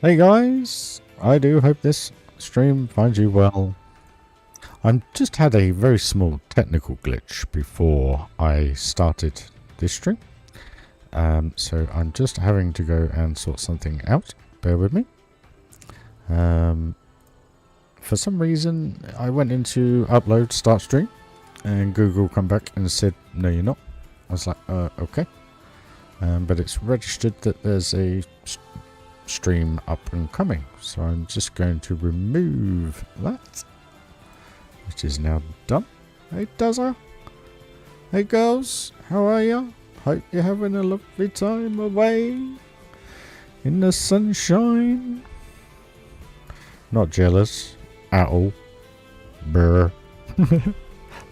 Hey guys, I do hope this stream finds you well. I just had a very small technical glitch before I started this stream. So I'm just having to go and sort something out. Bear with me. For some reason, I went into upload start stream and Google come back and said, no, you're not. I was like, okay. But it's registered that there's a stream up and coming, so I'm just going to remove that, which is now done. Hey Dazza, hey girls, how are ya? Hope you're having a lovely time away in the sunshine. Not jealous at all. Brr.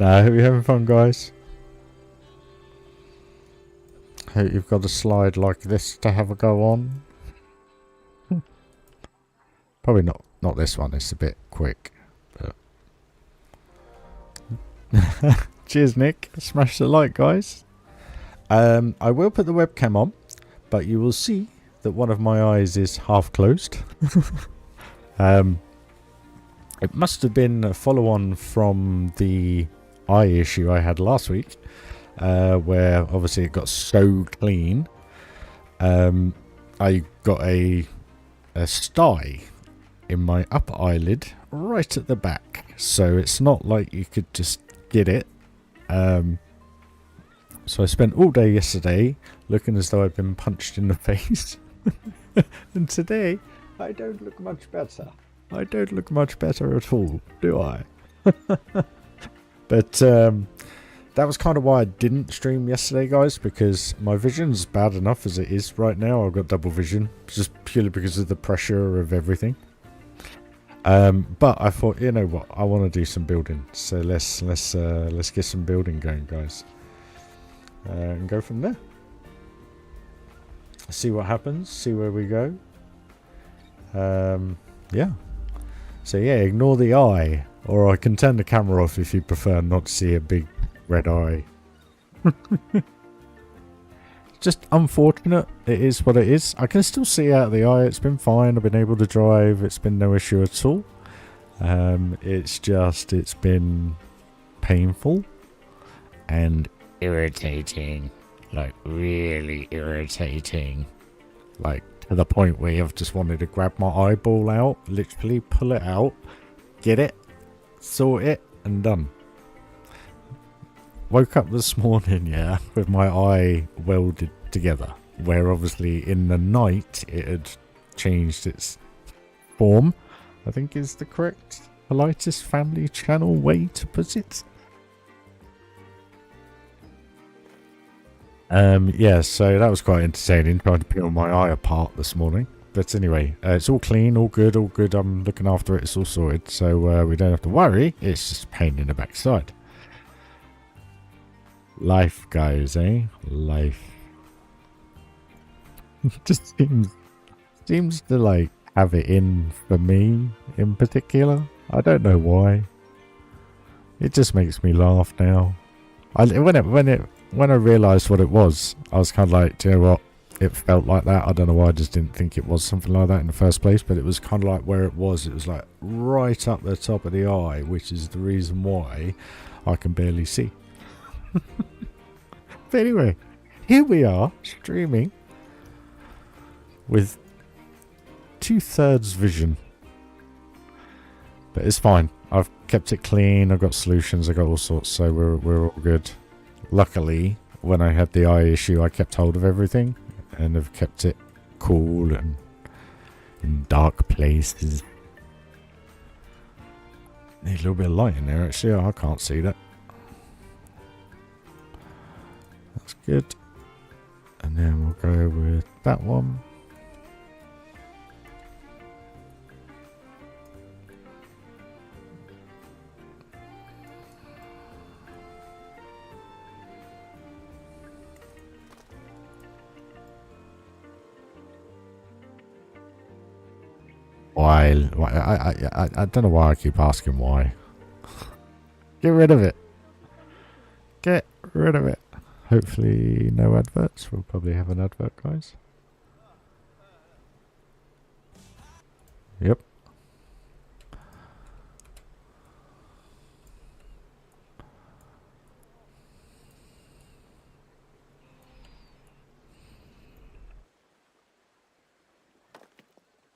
Nah, hope you're having fun, guys. Hope you've got a slide like this to have a go on. Probably not this one, it's a bit quick. But cheers, Nick. Smash the like, guys. I will put the webcam on, but you will see that one of my eyes is half closed. It must have been a follow-on from the eye issue I had last week, where obviously it got so clean. I got a sty in my upper eyelid right at the back, so it's not like you could just get it. So I spent all day yesterday looking as though I'd been punched in the face. And today I don't look much better. I don't look much better at all, do I? But that was kind of why I didn't stream yesterday, guys, because my vision's bad enough as it is right now. I've got double vision, just purely because of the pressure of everything. But I thought, you know what, I want to do some building, so let's get some building going, guys, and go from there. See what happens, see where we go. Yeah. So yeah, ignore the eye, or I can turn the camera off if you prefer not to see a big red eye. Just unfortunate. It is what it is. I can still see out of the eye. It's been fine. I've been able to drive. It's been no issue at all. It's been painful and irritating. Like really irritating. Like to the point where I've just wanted to grab my eyeball out, literally pull it out, get it, sort it, and done. Woke up this morning, yeah, with my eye welded together, where obviously in the night it had changed its form, I think is the correct politest family channel way to put it. Yeah, so that was quite entertaining, trying to peel my eye apart this morning. But anyway, it's all clean, all good, all good. I'm looking after it, it's all sorted, so we don't have to worry. It's just a pain in the backside. Life, guys, eh? Life. Just seems to like have it in for me in particular. I don't know why. It just makes me laugh now. When I realised what it was, I was kind of like, do you know what? It felt like that. I don't know why I just didn't think it was something like that in the first place, but it was kind of like where it was like right up the top of the eye, which is the reason why I can barely see. But anyway, here we are streaming with 2/3 vision, but it's fine. I've kept it clean. I've got solutions. I've got all sorts, so we're all good. Luckily, when I had the eye issue, I kept hold of everything and have kept it cool and in dark places. Need a little bit of light in there, actually. I can't see that. That's good. And then we'll go with that one. Why? I don't know why I keep asking why. Get rid of it. Get rid of it. Hopefully no adverts. We'll probably have an advert, guys. Yep.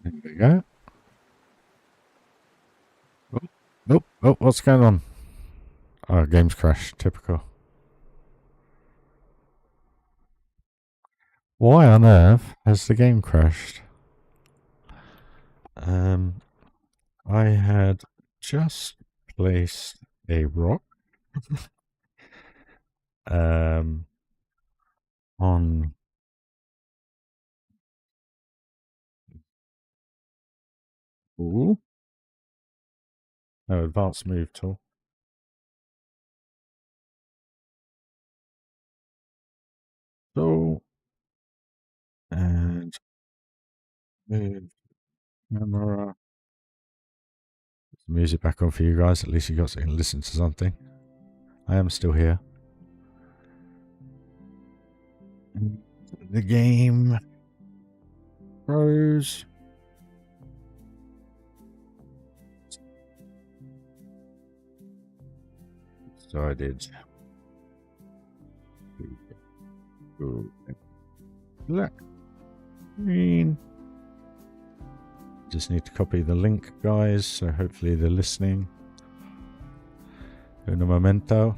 There we go. Oh, nope. Oh, what's going on? Oh, game's crashed. Typical. Why on earth has the game crashed? I had just placed a rock on ooh, no advanced move tool. So and move camera. Put the music back on for you guys. At least you got to listen to something. I am still here. The game froze. So I did. Black. Green. Just need to copy the link, guys. So hopefully they're listening. Un momento.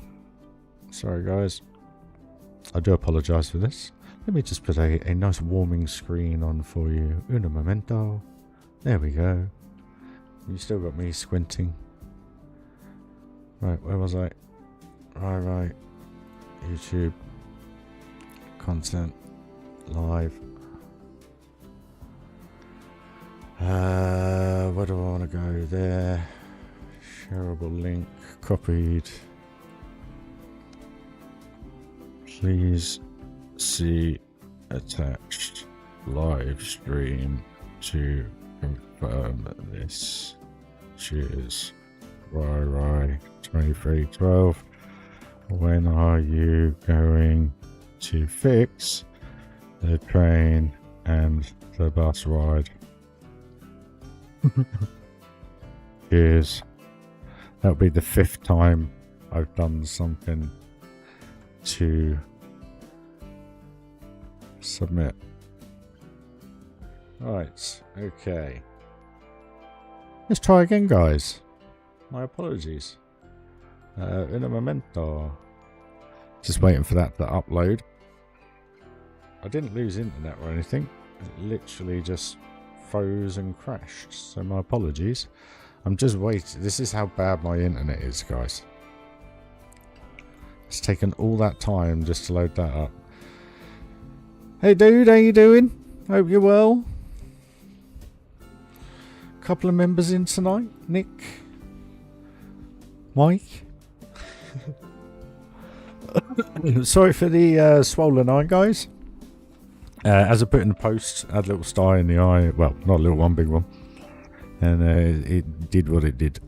Sorry, guys. I do apologize for this. Let me just put a nice warming screen on for you. Un momento. There we go. You still got me squinting. Right, where was I? RyRy. YouTube. Content. Live. Where do I want to go? There. Shareable link. Copied. Please see attached live stream to confirm this. Cheers. RyRy 2312. When are you going to fix the train and the bus ride? Cheers. That'll be the 5th time I've done something to submit. Right, okay. Let's try again, guys. My apologies. In a momento. Just waiting for that to upload. I didn't lose internet or anything. It literally just froze and crashed. So my apologies. I'm just waiting. This is how bad my internet is, guys. It's taken all that time just to load that up. Hey dude, how you doing? Hope you're well. Couple of members in tonight. Nick. Mike. Sorry for the swollen eye, guys. As I put in the post, I had a little sty in the eye. Well, not a little one, big one. And it did what it did.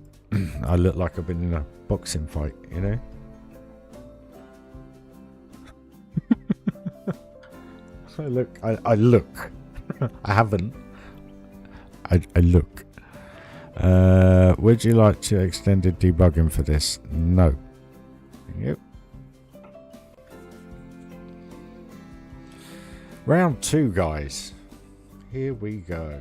I look like I've been in a boxing fight, you know? I look. I haven't. I look. Would you like to extended debugging for this? No. Yep. Round 2, guys. Here we go.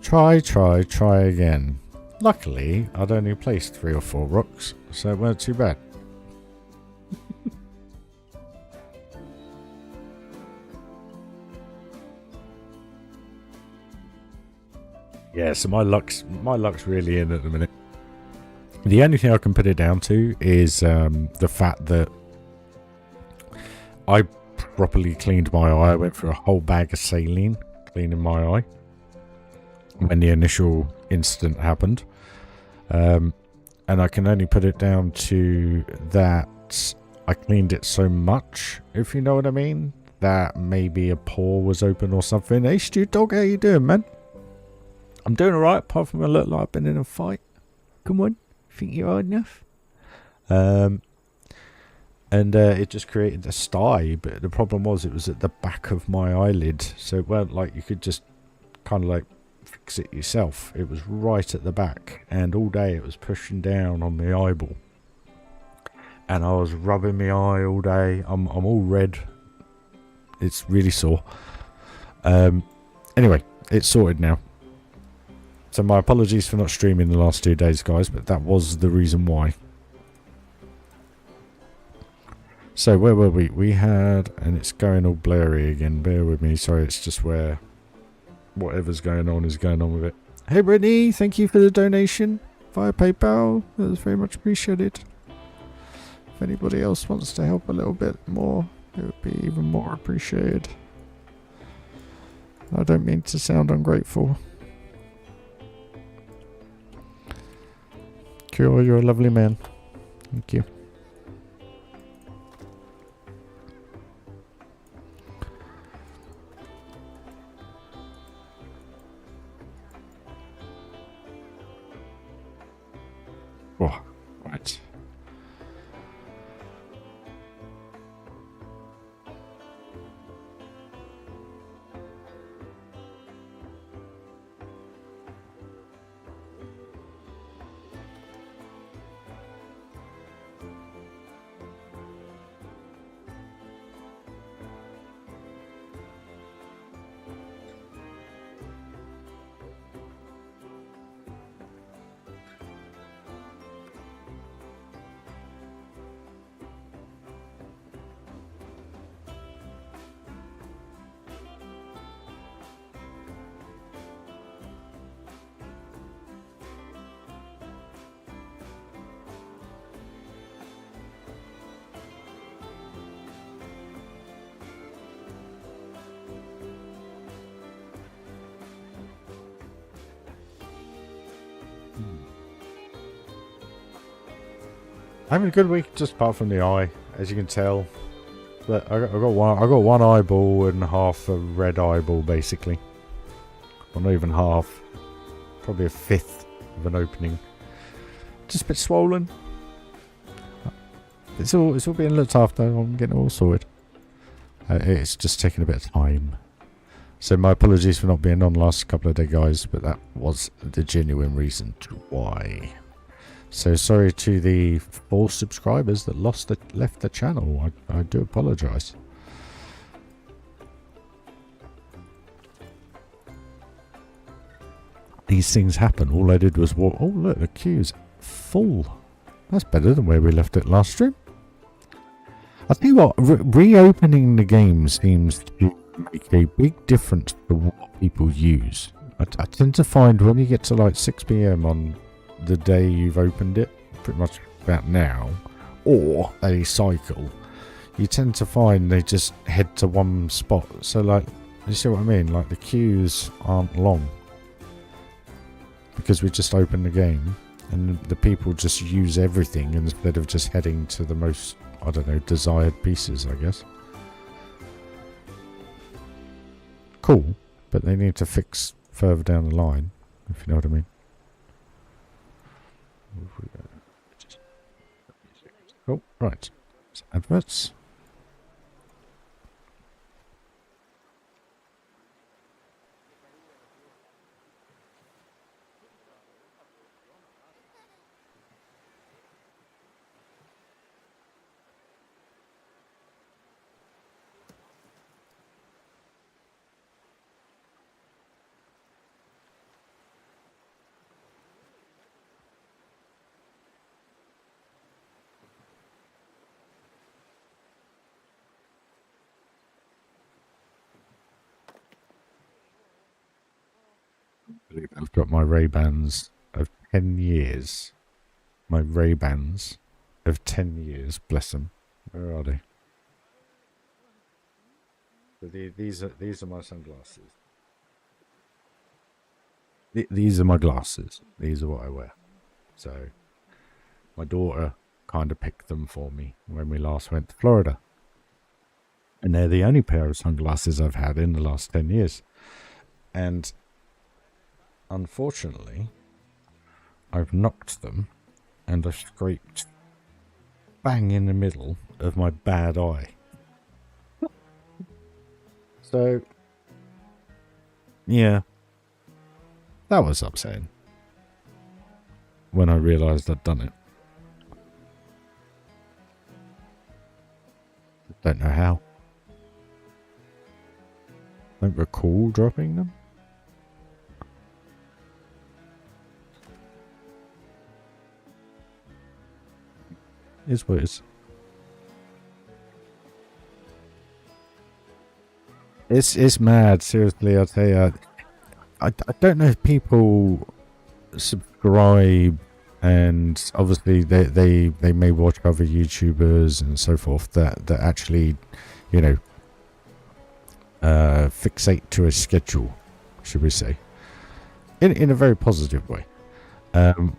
Try again. Luckily, I'd only placed 3 or 4 rocks, so it weren't too bad. Yeah, so my luck's really in at the minute. The only thing I can put it down to is the fact that I properly cleaned my eye. I went through a whole bag of saline cleaning my eye when the initial incident happened. And I can only put it down to that I cleaned it so much, if you know what I mean, that maybe a pore was open or something. Hey, Stu Dog, how you doing, man? I'm doing alright, apart from I look like I've been in a fight. Come on, think you're hard enough? And And it just created a sty, but the problem was it was at the back of my eyelid, so it weren't like you could just kind of like fix it yourself. It was right at the back, and all day it was pushing down on my eyeball, and I was rubbing my eye all day. I'm all red. It's really sore. Anyway, it's sorted now. So my apologies for not streaming the last 2 days, guys, but that was the reason why. So where were we? We had, and it's going all blurry again. Bear with me. Sorry, it's just where whatever's going on is going on with it. Hey Brittany, thank you for the donation via PayPal. That was very much appreciated. If anybody else wants to help a little bit more, it would be even more appreciated. I don't mean to sound ungrateful. Cool, you're a lovely man. Thank you. Oh, right. Having a good week, just apart from the eye, as you can tell. But I got one eyeball and half a red eyeball, basically. Well, not even half. Probably a fifth of an opening. Just a bit swollen. It's all being looked after. I'm getting it all sorted. It's just taking a bit of time. So my apologies for not being on the last couple of days, guys, but that was the genuine reason to why. So sorry to the 4 subscribers that left the channel. I do apologise. These things happen. All I did was walk. Oh look, the queue's full. That's better than where we left it last stream. I tell you what, reopening the game seems to make a big difference to what people use. I tend to find when you get to like 6 PM on the day you've opened it, pretty much about now, or a cycle, you tend to find they just head to one spot. So like, you see what I mean? Like the queues aren't long because we just opened the game and the people just use everything instead of just heading to the most, I don't know, desired pieces, I guess. Cool, but they need to fix further down the line, if you know what I mean. Oh, right. Adverts. I've got my Ray-Bans of 10 years. My Ray-Bans of 10 years, bless them. Where are they? So these are my sunglasses. These are my glasses. These are what I wear. So my daughter kind of picked them for me when we last went to Florida. And they're the only pair of sunglasses I've had in the last 10 years. And unfortunately, I've knocked them and I've scraped bang in the middle of my bad eye. So, yeah, that was upsetting when I realised I'd done it. Don't know how. Don't recall dropping them. Is what it is. It's mad, seriously. I'll tell you. I don't know if people subscribe, and obviously they may watch other YouTubers and so forth that actually, you know, fixate to a schedule, should we say, in a very positive way.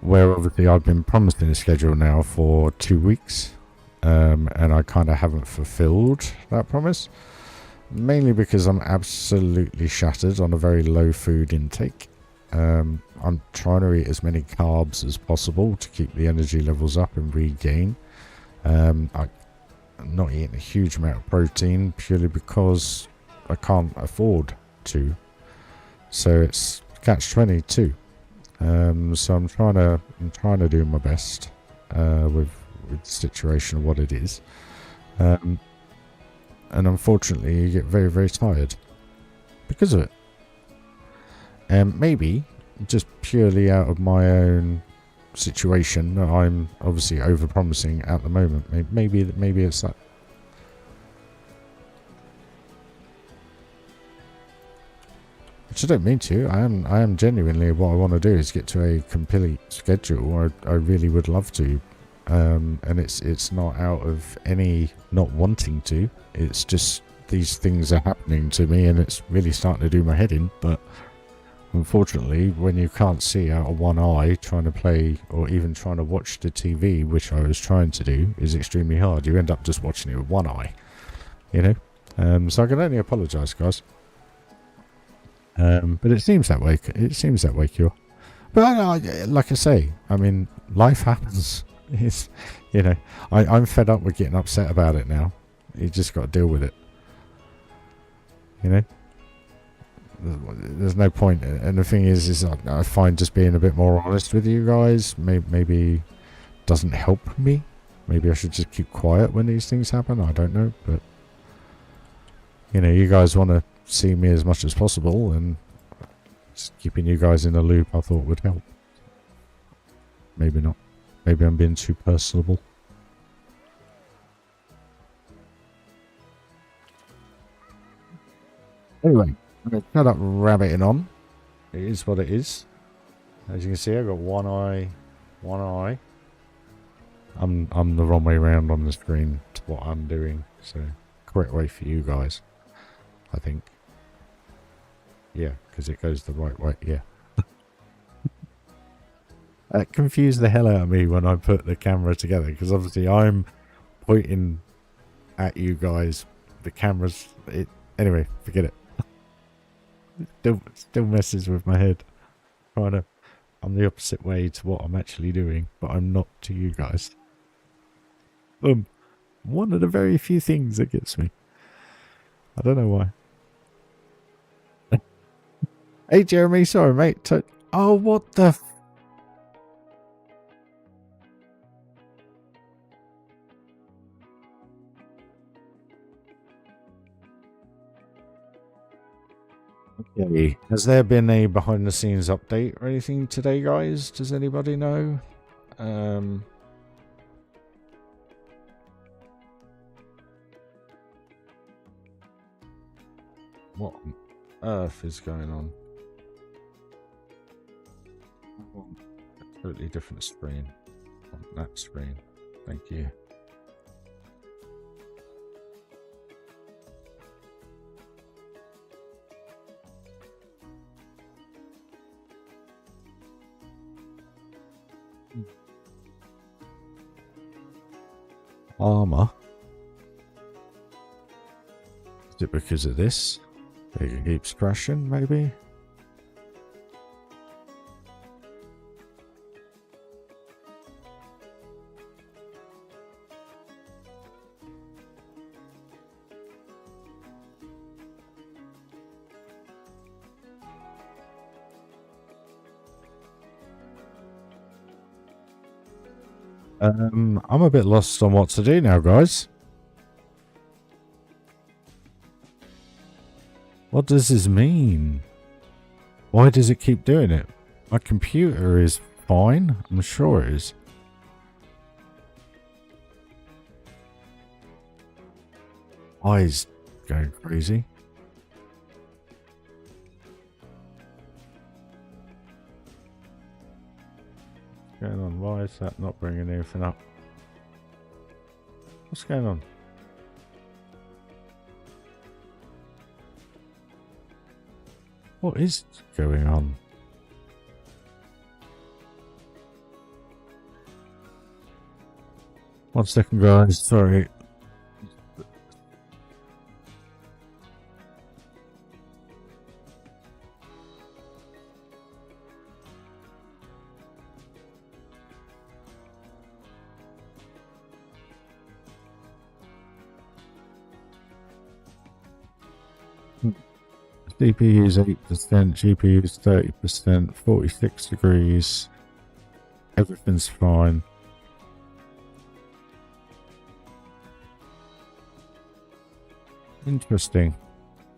Where obviously I've been promising a schedule now for 2 weeks, and I kind of haven't fulfilled that promise, mainly because I'm absolutely shattered on a very low food intake. I'm trying to eat as many carbs as possible to keep the energy levels up and regain. I'm not eating a huge amount of protein purely because I can't afford to, so it's catch-22. So I'm trying to do my best with the situation of what it is, and unfortunately you get very, very tired because of it. And maybe just purely out of my own situation, I'm obviously over-promising at the moment. Maybe it's that. Which I don't mean to. I am genuinely, what I want to do is get to a complete schedule. I really would love to, and it's not out of any not wanting to. It's just these things are happening to me, and it's really starting to do my head in. But unfortunately, when you can't see out of one eye, trying to play or even trying to watch the TV, which I was trying to do, is extremely hard. You end up just watching it with one eye, you know. So I can only apologise, guys. But it seems that way. It seems that way, Cure. But like I say, I mean, life happens. It's, you know, I'm fed up with getting upset about it now. You just got to deal with it. You know, there's no point. And the thing is I find just being a bit more honest with you guys maybe doesn't help me. Maybe I should just keep quiet when these things happen. I don't know, but you know, you guys want to see me as much as possible, and just keeping you guys in the loop I thought would help. Maybe not. Maybe I'm being too personable. Anyway, I'm going to shut up rabbiting on. It is what it is. As you can see, I've got one eye. I'm the wrong way around on the screen to what I'm doing, so correct way for you guys, I think. Yeah, because it goes the right way. Yeah. That confused the hell out of me when I put the camera together, because obviously I'm pointing at you guys. The camera's... Anyway, forget it. Still messes with my head. I'm the opposite way to what I'm actually doing, but I'm not to you guys. One of the very few things that gets me. I don't know why. Hey Jeremy, sorry mate. Oh, what the... Okay. Has there been a behind the scenes update or anything today, guys? Does anybody know? What on earth is going on? A totally different screen. On that screen. Thank you. Armor. Is it because of this? It keeps crashing, maybe? I'm a bit lost on what to do now, guys. What does this mean? Why does it keep doing it? My computer is fine. I'm sure it is. Eyes going crazy. What's going on? Why is that not bringing anything up? What's going on? What is going on? One second, guys. Sorry. CPU is 8%, GPU is 30%, 46 degrees. Everything's fine. Interesting.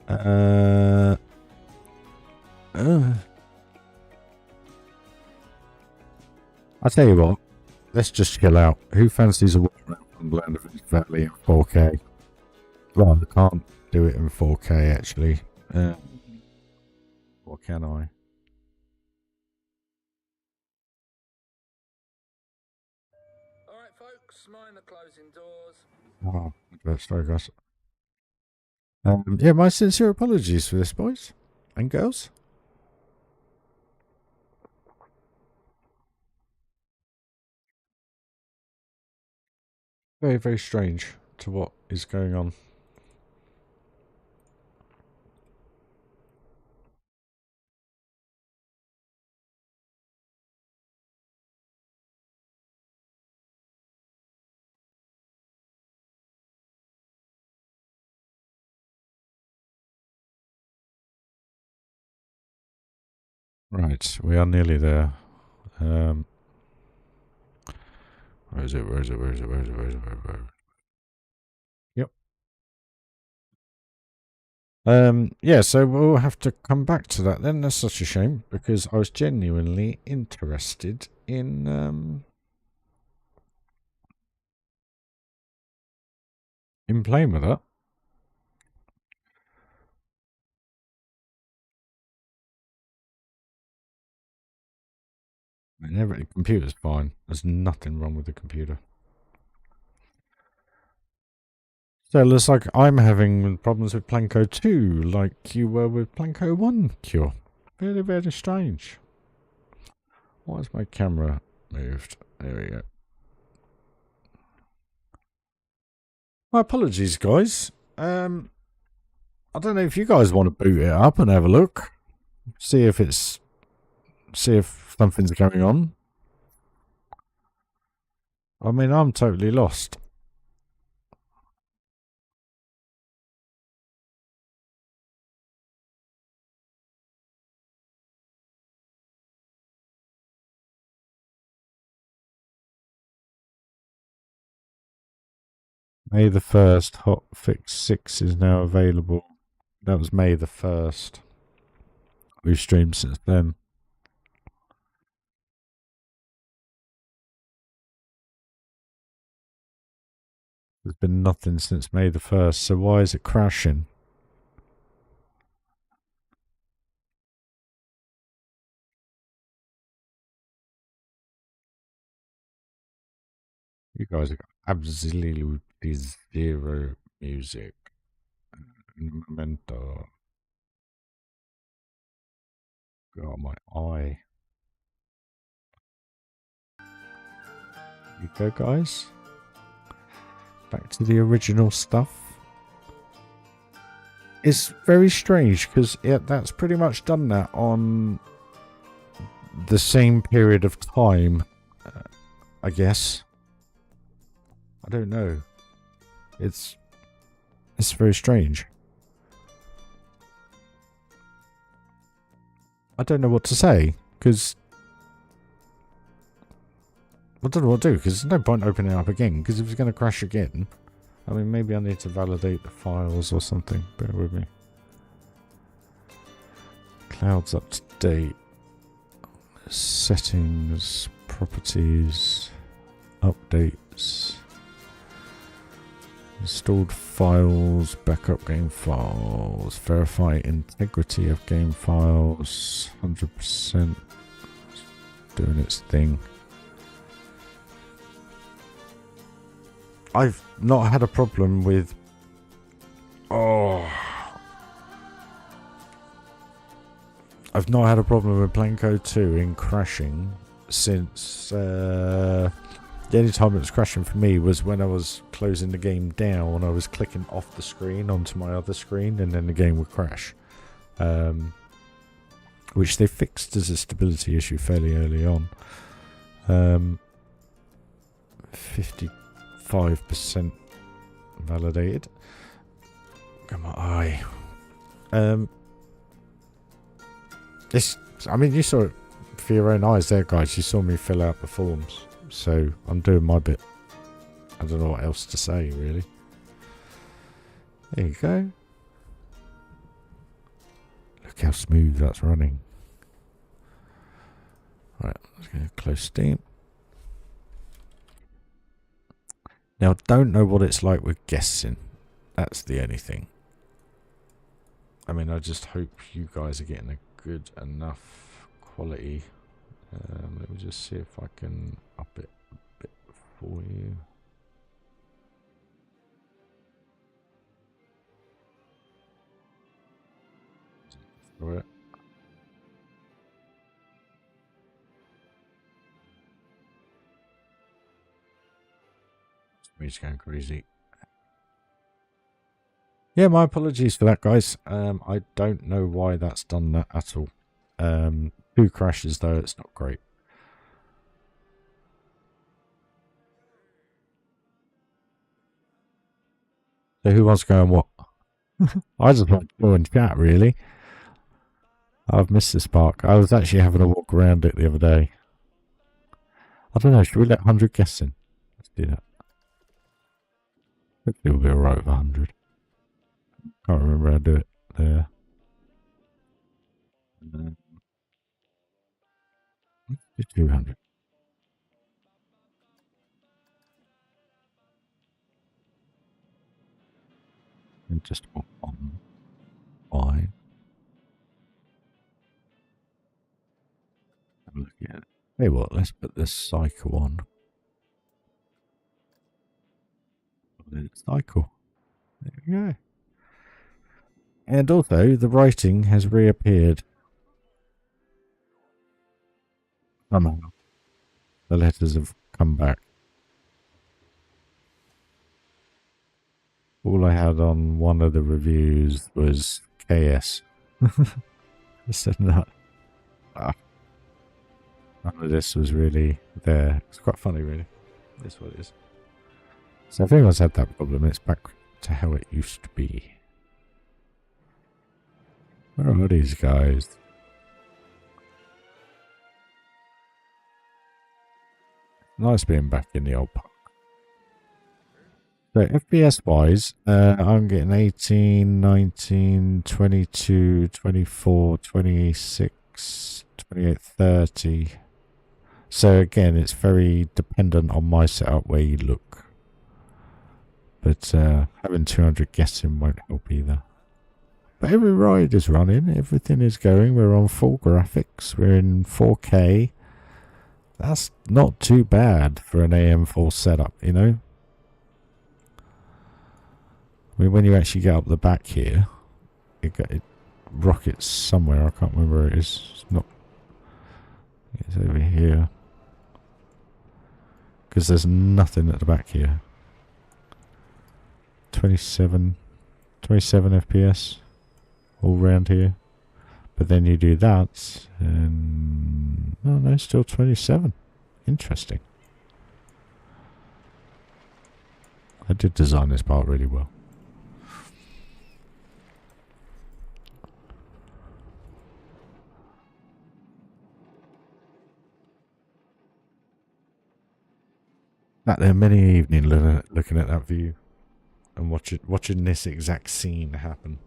I'll tell you what. Let's just chill out. Who fancies a walk around Funderland of Valley in 4K? Well, I can't do it in 4K actually. Or can I? Alright folks, mind the closing doors. Oh, sorry guys. Yeah, my sincere apologies for this, boys and girls. Very, very strange to what is going on. Right, we are nearly there. Where is it? Where is it? Where is it? Where is it? Where is it? Where is it? Yep. Yeah, so we'll have to come back to that then. That's such a shame because I was genuinely interested in playing with that. The computer's fine. There's nothing wrong with the computer. So it looks like I'm having problems with Planko 2, like you were with Planko 1, Cure. Very, very strange. Why is my camera moved? There we go. My apologies, guys. I don't know if you guys want to boot it up and have a look. See if something's going on. I mean, I'm totally lost. May the 1st, hotfix 6 is now available. That was May the 1st. We've streamed since then. There's been nothing since May the 1st, so why is it crashing? You guys have got absolutely zero music. Un momento. God, my eye. Here you go, guys. Back to the original stuff. It's very strange because that's pretty much done that on the same period of time, I guess. I don't know. It's very strange. I don't know what to say because I don't know what to do, because there's no point opening it up again, because if it's going to crash again... I mean, maybe I need to validate the files or something. Bear with me. Clouds up to date. Settings, properties, updates. Installed files, backup game files, verify integrity of game files, 100%. Doing its thing. I've not had a problem with... I've not had a problem with playing Code 2 in crashing since... the only time it was crashing for me was when I was closing the game down. I was clicking off the screen onto my other screen and then the game would crash. Which they fixed as a stability issue fairly early on. 55% validated. Come on, eye. This, I mean, you saw it for your own eyes there, guys. You saw me fill out the forms. So, I'm doing my bit. I don't know what else to say, really. There you go. Look how smooth that's running. Right, let's go close Steam. Now, I don't know what it's like with guessing. That's the only thing. I mean, I just hope you guys are getting a good enough quality. Let me just see if I can up it a bit for you. Right. Me's going crazy. Yeah, my apologies for that, guys. I don't know why that's done that at all. 2 crashes though, it's not great. So who wants to go and what? I just want to go and chat, really. I've missed this park. I was actually having a walk around it the other day. I don't know, should we let 100 guess in? Let's do that. Hopefully we'll be alright with 100. Can't remember how to do it there. Let's do 200. And just on. Fine. Have a look at it. Hey, what? Let's put this cycle on. Let it cycle. There we go. And also, the writing has reappeared. Somehow. The letters have come back. All I had on one of the reviews was KS. I said that. None of this was really there. It's quite funny, really. That's what it is. So if anyone's had that problem, it's back to how it used to be. Where are these guys? Nice being back in the old park. So FPS wise, I'm getting 18, 19, 22, 24, 26, 28, 30. So again, it's very dependent on my setup where you look. But having 200 guessing won't help either. But every ride is running, everything is going. We're on full graphics, we're in 4K. That's not too bad for an AM4 setup, you know. I mean, when you actually get up the back here, it rockets somewhere. I can't remember where it is. It's not. It's over here. Because there's nothing at the back here. 27 FPS all round here. But then you do that, and oh no, still 27. Interesting. I did design this part really well. Sat there many evening looking at that view and watching this exact scene happen.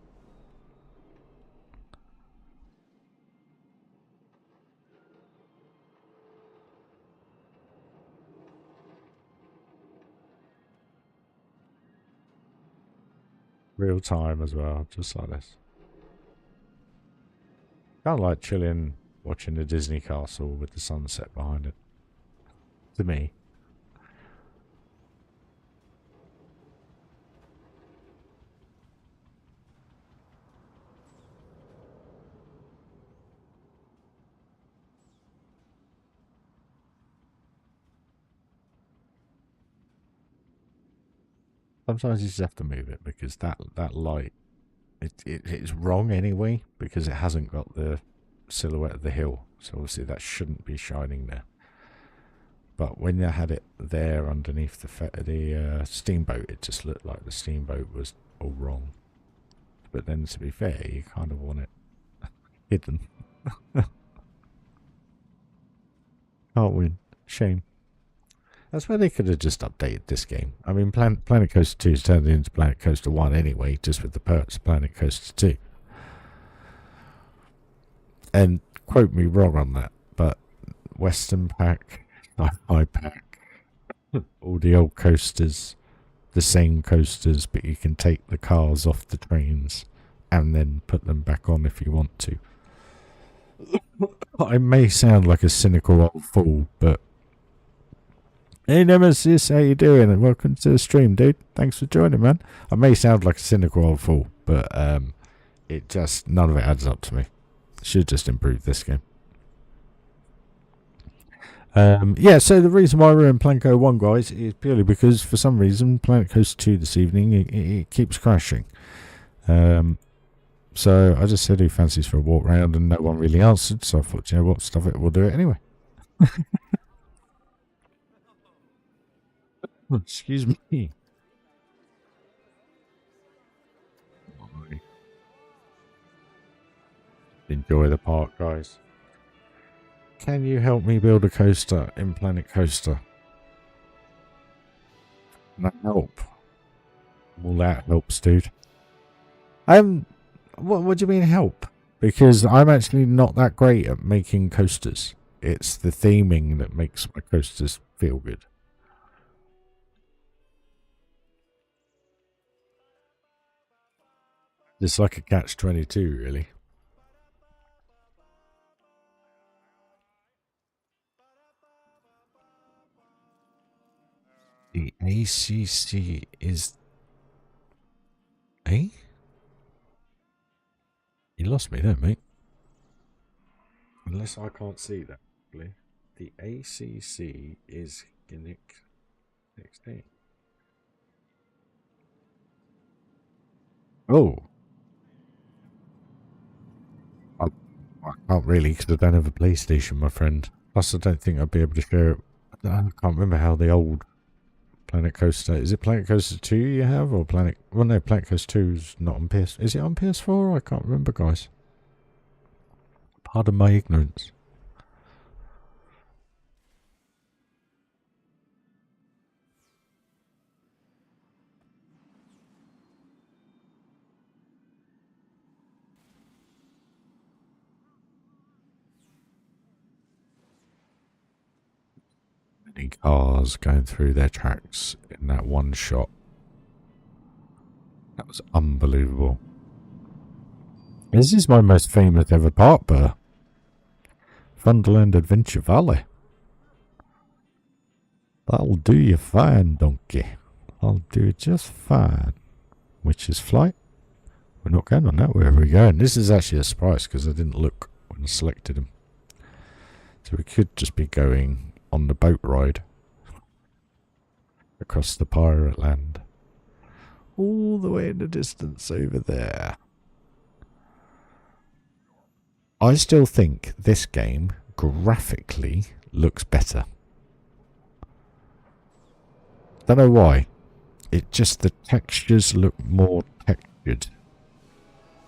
Real time as well, just like this. Kind of like chilling, watching the Disney castle with the sunset behind it. To me. Sometimes you just have to move it because that light, it's wrong anyway because it hasn't got the silhouette of the hill. So obviously that shouldn't be shining there. But when you had it there underneath the steamboat, it just looked like the steamboat was all wrong. But then to be fair, you kind of want it hidden. Can't win. Shame. That's where they could have just updated this game. I mean, Planet Coaster 2 is turned into Planet Coaster 1 anyway, just with the perks of Planet Coaster 2. And quote me wrong on that, but Western Pack, Sci-Fi Pack, all the old coasters, the same coasters, but you can take the cars off the trains and then put them back on if you want to. I may sound like a cynical old fool, but hey Nemesis, how you doing? And welcome to the stream, dude. Thanks for joining, man. I may sound like a cynical old fool, but it just, none of it adds up to me. Should just improve this game. Yeah, so the reason why we're in Planco 1, guys, is purely because for some reason Planet Coaster 2 this evening, it keeps crashing. So I just said who fancies for a walk round and no one really answered, so I thought, you know what, stuff it, we'll do it anyway. Excuse me. Enjoy the park, guys. Can you help me build a coaster in Planet Coaster? Can I help? All that helps, dude. What do you mean help? Because I'm actually not that great at making coasters. It's the theming that makes my coasters feel good. It's like a catch-22, really. The ACC is... Eh? You lost me there, mate. Unless I can't see that. The ACC is Gimmick 16. Oh. I can't really because I don't have a PlayStation, my friend. Plus, I don't think I'd be able to share it. I can't remember how the old Planet Coaster... Is it Planet Coaster 2 you have? Or Planet... Well, no, Planet Coaster 2 is not on PS... Is it on PS4? I can't remember, guys. Pardon my ignorance. Many cars going through their tracks in that one shot. That was unbelievable. This is my most famous ever park burr. Funderland Adventure Valley. That'll do you fine, donkey. I'll do it just fine. Which is flight? We're not going on that. Where are we going? This is actually a surprise because I didn't look when I selected them. So we could just be going on the boat ride across the pirate land. All the way in the distance over there. I still think this game graphically looks better. Don't know why. It just, the textures look more textured.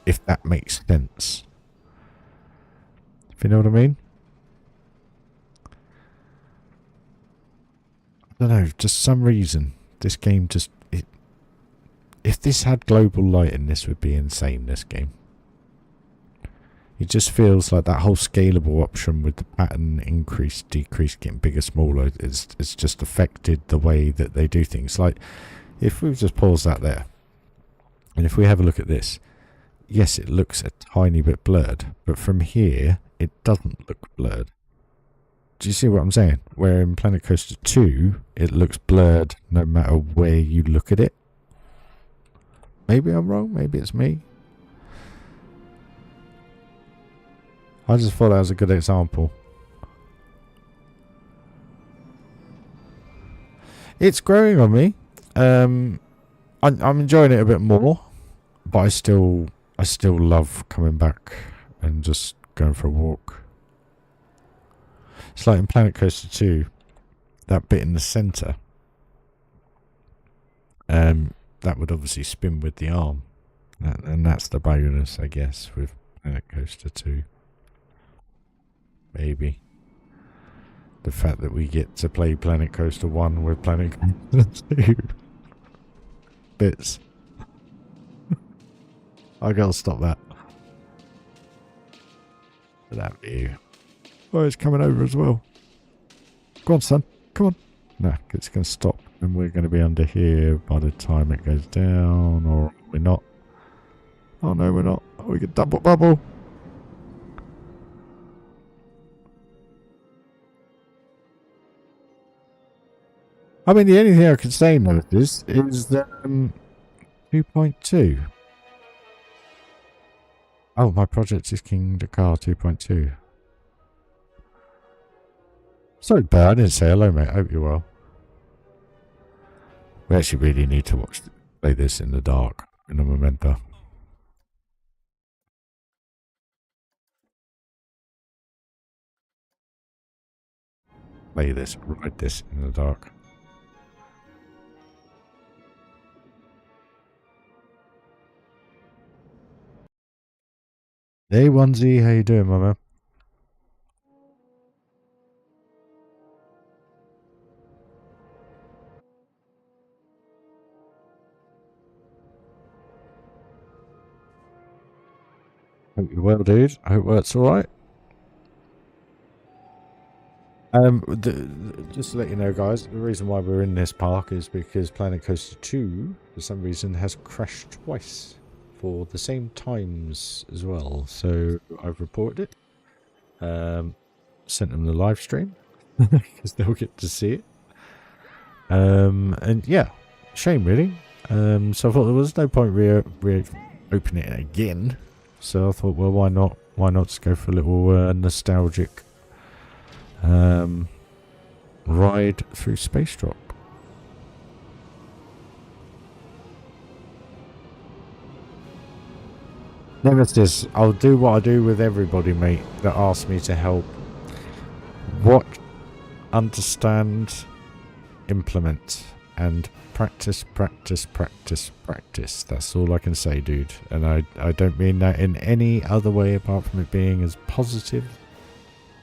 If that makes sense. If you know what I mean? I don't know, just some reason this game just if this had global lighting, this would be insane. This game, it just feels like that whole scalable option with the pattern increase, decrease, getting bigger, smaller. It's just affected the way that they do things. Like if we just pause that there, and if we have a look at this, yes, it looks a tiny bit blurred, but from here it doesn't look blurred. Do you see what I'm saying? Where in Planet Coaster 2, it looks blurred no matter where you look at it. Maybe I'm wrong, maybe it's me. I just thought that was a good example. It's growing on me. I'm enjoying it a bit more, but I still love coming back and just going for a walk. It's like in Planet Coaster 2, that bit in the centre. That would obviously spin with the arm. And that's the bonus, I guess, with Planet Coaster 2. Maybe. The fact that we get to play Planet Coaster 1 with Planet Coaster 2. Bits. I gotta stop that. For that view. Oh, it's coming over as well. Go on, son. Come on. No, it's going to stop. And we're going to be under here by the time it goes down. Or we're not. Oh, no, we're not. Oh, we get double bubble. I mean, the only thing I can say with this is that 2.2. Oh, my project is King Dakar 2.2. Sorry, Bear, I didn't say hello, mate. I hope you're well. We actually really need to play this in the dark in a memento. Play this, ride this in the dark. Hey, Onesie, how you doing, my man? Hope you're well, dude. I hope it's alright. Just to let you know, guys, the reason why we're in this park is because Planet Coaster 2, for some reason, has crashed twice for the same times as well. So I've reported it. Sent them the live stream because they'll get to see it. And yeah, shame really. So I thought there was no point reopening it again. So I thought, well, why not? Why not just go for a little nostalgic ride through Space Drop? Nemesis, I'll do what I do with everybody, mate, that asks me to help. Watch, understand, implement, and practice, practice, practice, practice. That's all I can say, dude. And I don't mean that in any other way apart from it being as positive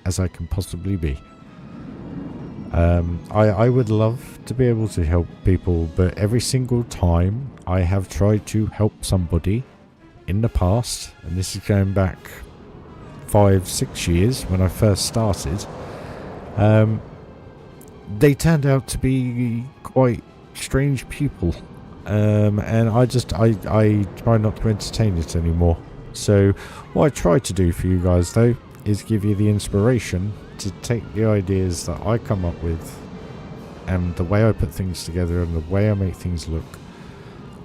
as I can possibly be. I would love to be able to help people, but every single time I have tried to help somebody in the past, and this is going back 5-6 years when I first started, they turned out to be quite strange people, and I try not to entertain it anymore. So what I try to do for you guys though is give you the inspiration to take the ideas that I come up with and the way I put things together and the way I make things look.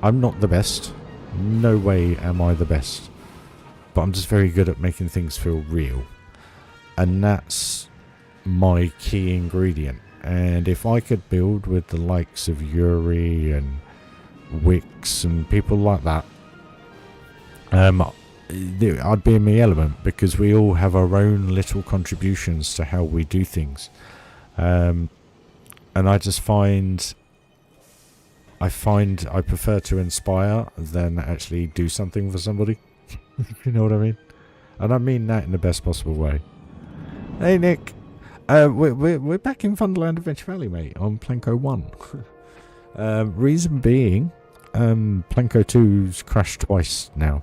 I'm not the best, no way am I the best, but I'm just very good at making things feel real, and that's my key ingredient. And if I could build with the likes of RyRy and Wix and people like that, I'd be in my element, because we all have our own little contributions to how we do things. And I just find I prefer to inspire than actually do something for somebody. You know what I mean? And I mean that in the best possible way. Hey, Nick. We're back in Funderland Adventure Valley, mate, on Planko 1. Reason being, Planko 2's crashed twice now.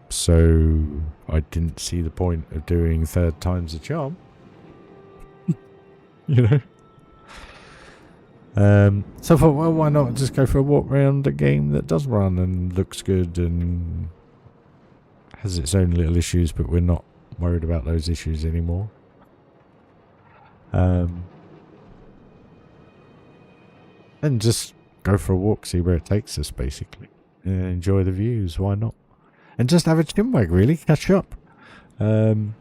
So I didn't see the point of doing third time's a charm. You know? So I thought, well, why not just go for a walk around a game that does run and looks good and has its own little issues, but we're not worried about those issues anymore. And just go for a walk, see where it takes us, basically. And enjoy the views, why not? And just have a chinwag, really, catch up. And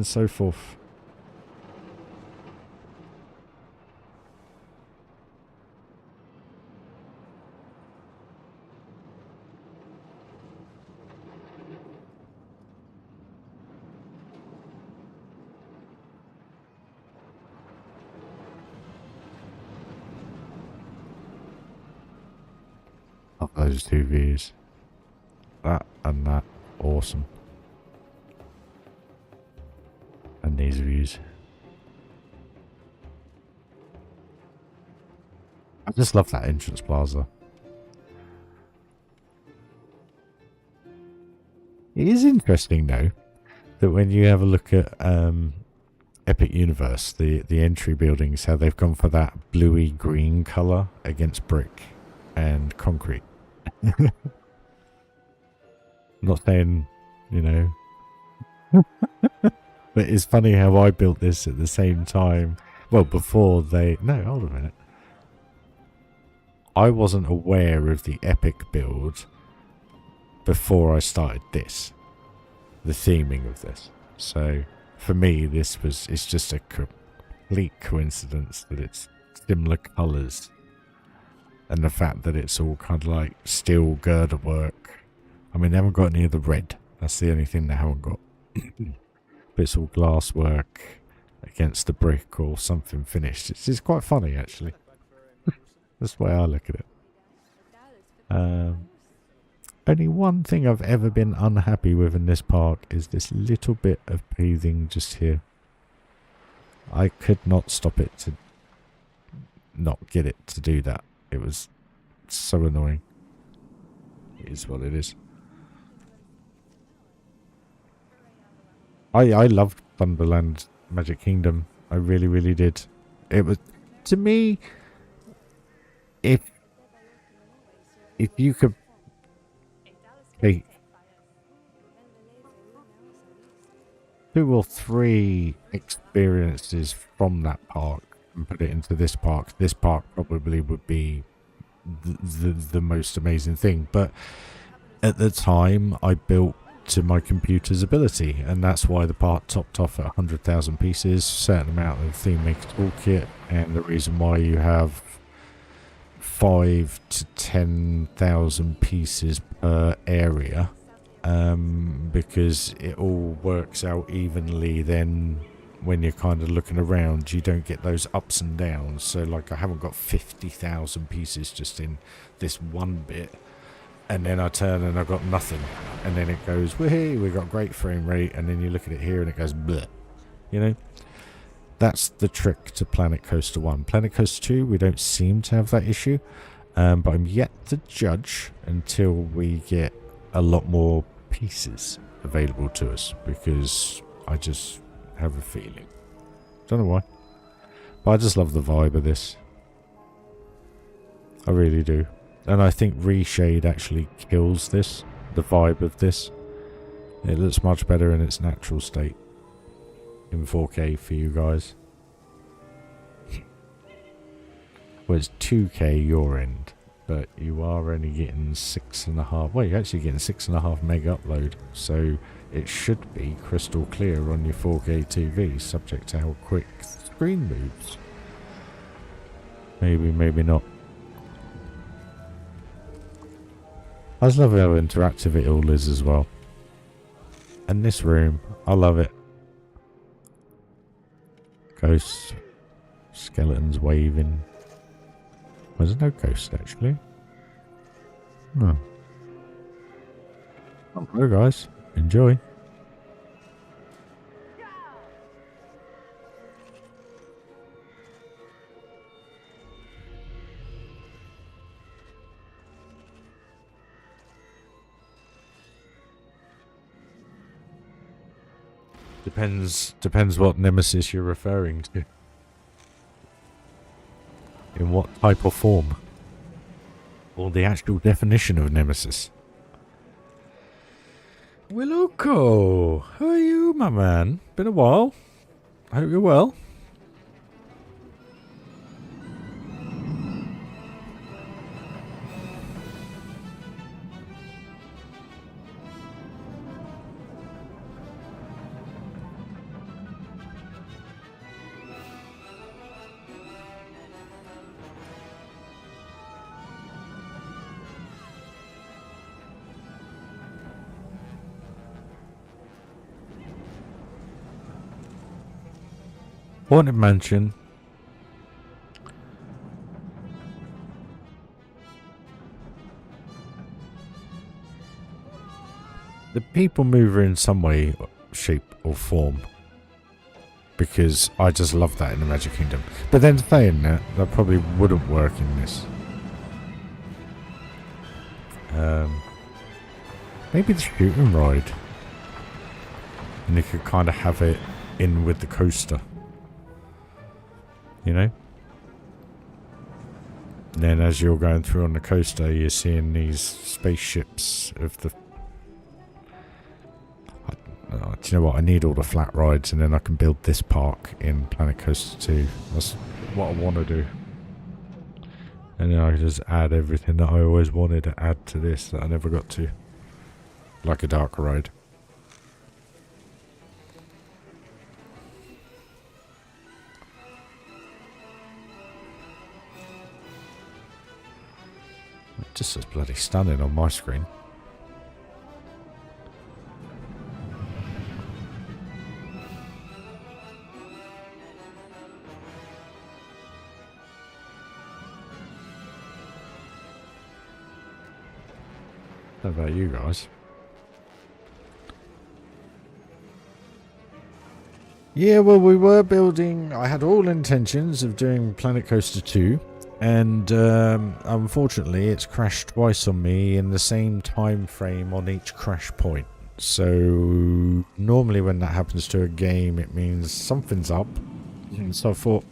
so forth. Love those two views. That and that. Awesome. And these views. I just love that entrance plaza. It is interesting though that when you have a look at Epic Universe, the entry buildings, how they've gone for that bluey green colour against brick and concrete. Not saying, you know, but it's funny how I built this at the same time. Well, before they... No, hold a minute. I wasn't aware of the Epic build before I started this. The theming of this. So, for me, it's just a complete coincidence that it's similar colours. And the fact that it's all kind of like steel girder work. I mean, they haven't got any of the red. That's the only thing they haven't got. But it's all glass work against the brick or something finished. It's quite funny, actually. That's the way I look at it. Only one thing I've ever been unhappy with in this park is this little bit of paving just here. I could not stop it to not get it to do that. It was so annoying. It is what it is. I loved Funderland Magic Kingdom. I really, really did. It was, to me, if you could take 2 or 3 experiences from that park and put it into this park probably would be the most amazing thing. But at the time, I built to my computer's ability, and that's why the park topped off at 100,000 pieces, certain amount of theme maker toolkit, and the reason why you have 5 to 10,000 pieces per area, because it all works out evenly. Then when you're kind of looking around, you don't get those ups and downs. So like, I haven't got 50,000 pieces just in this one bit, and then I turn and I've got nothing, and then it goes, woohoo, we've got great frame rate, and then you look at it here and it goes bleh. You know, that's the trick to Planet Coaster 1. Planet Coaster 2, we don't seem to have that issue, but I'm yet to judge until we get a lot more pieces available to us, because I just have a feeling. Don't know why, but I just love the vibe of this. I really do. And I think reshade actually kills this, the vibe of this. It looks much better in its natural state in 4K for you guys. Well, it's 2K your end, but you are only getting 6.5. Well, you're actually getting 6.5 meg upload, so it should be crystal clear on your 4K TV, subject to how quick the screen moves. Maybe, maybe not. I just love how interactive it all is as well. And this room, I love it. Ghosts, skeletons waving. Well, there's no ghost actually. No. Hello guys, enjoy. Depends what nemesis you're referring to. In what type of form. Or the actual definition of nemesis. Willoco, how are you, my man? Been a while. I hope you're well. Haunted Mansion. The people mover in some way, shape or form. Because I just love that in the Magic Kingdom. But then saying that, that probably wouldn't work in this. Maybe the shooting ride. And you could kind of have it in with the coaster. You know? And then as you're going through on the coaster, you're seeing these spaceships of the... do you know what? I need all the flat rides and then I can build this park in Planet Coaster 2. That's what I want to do. And then I can just add everything that I always wanted to add to this that I never got to. Like a dark ride. It just looks bloody stunning on my screen. How about you guys? Yeah, well, we were building... I had all intentions of doing Planet Coaster 2. And unfortunately, it's crashed twice on me in the same time frame on each crash point. So normally when that happens to a game, it means something's up. So I thought,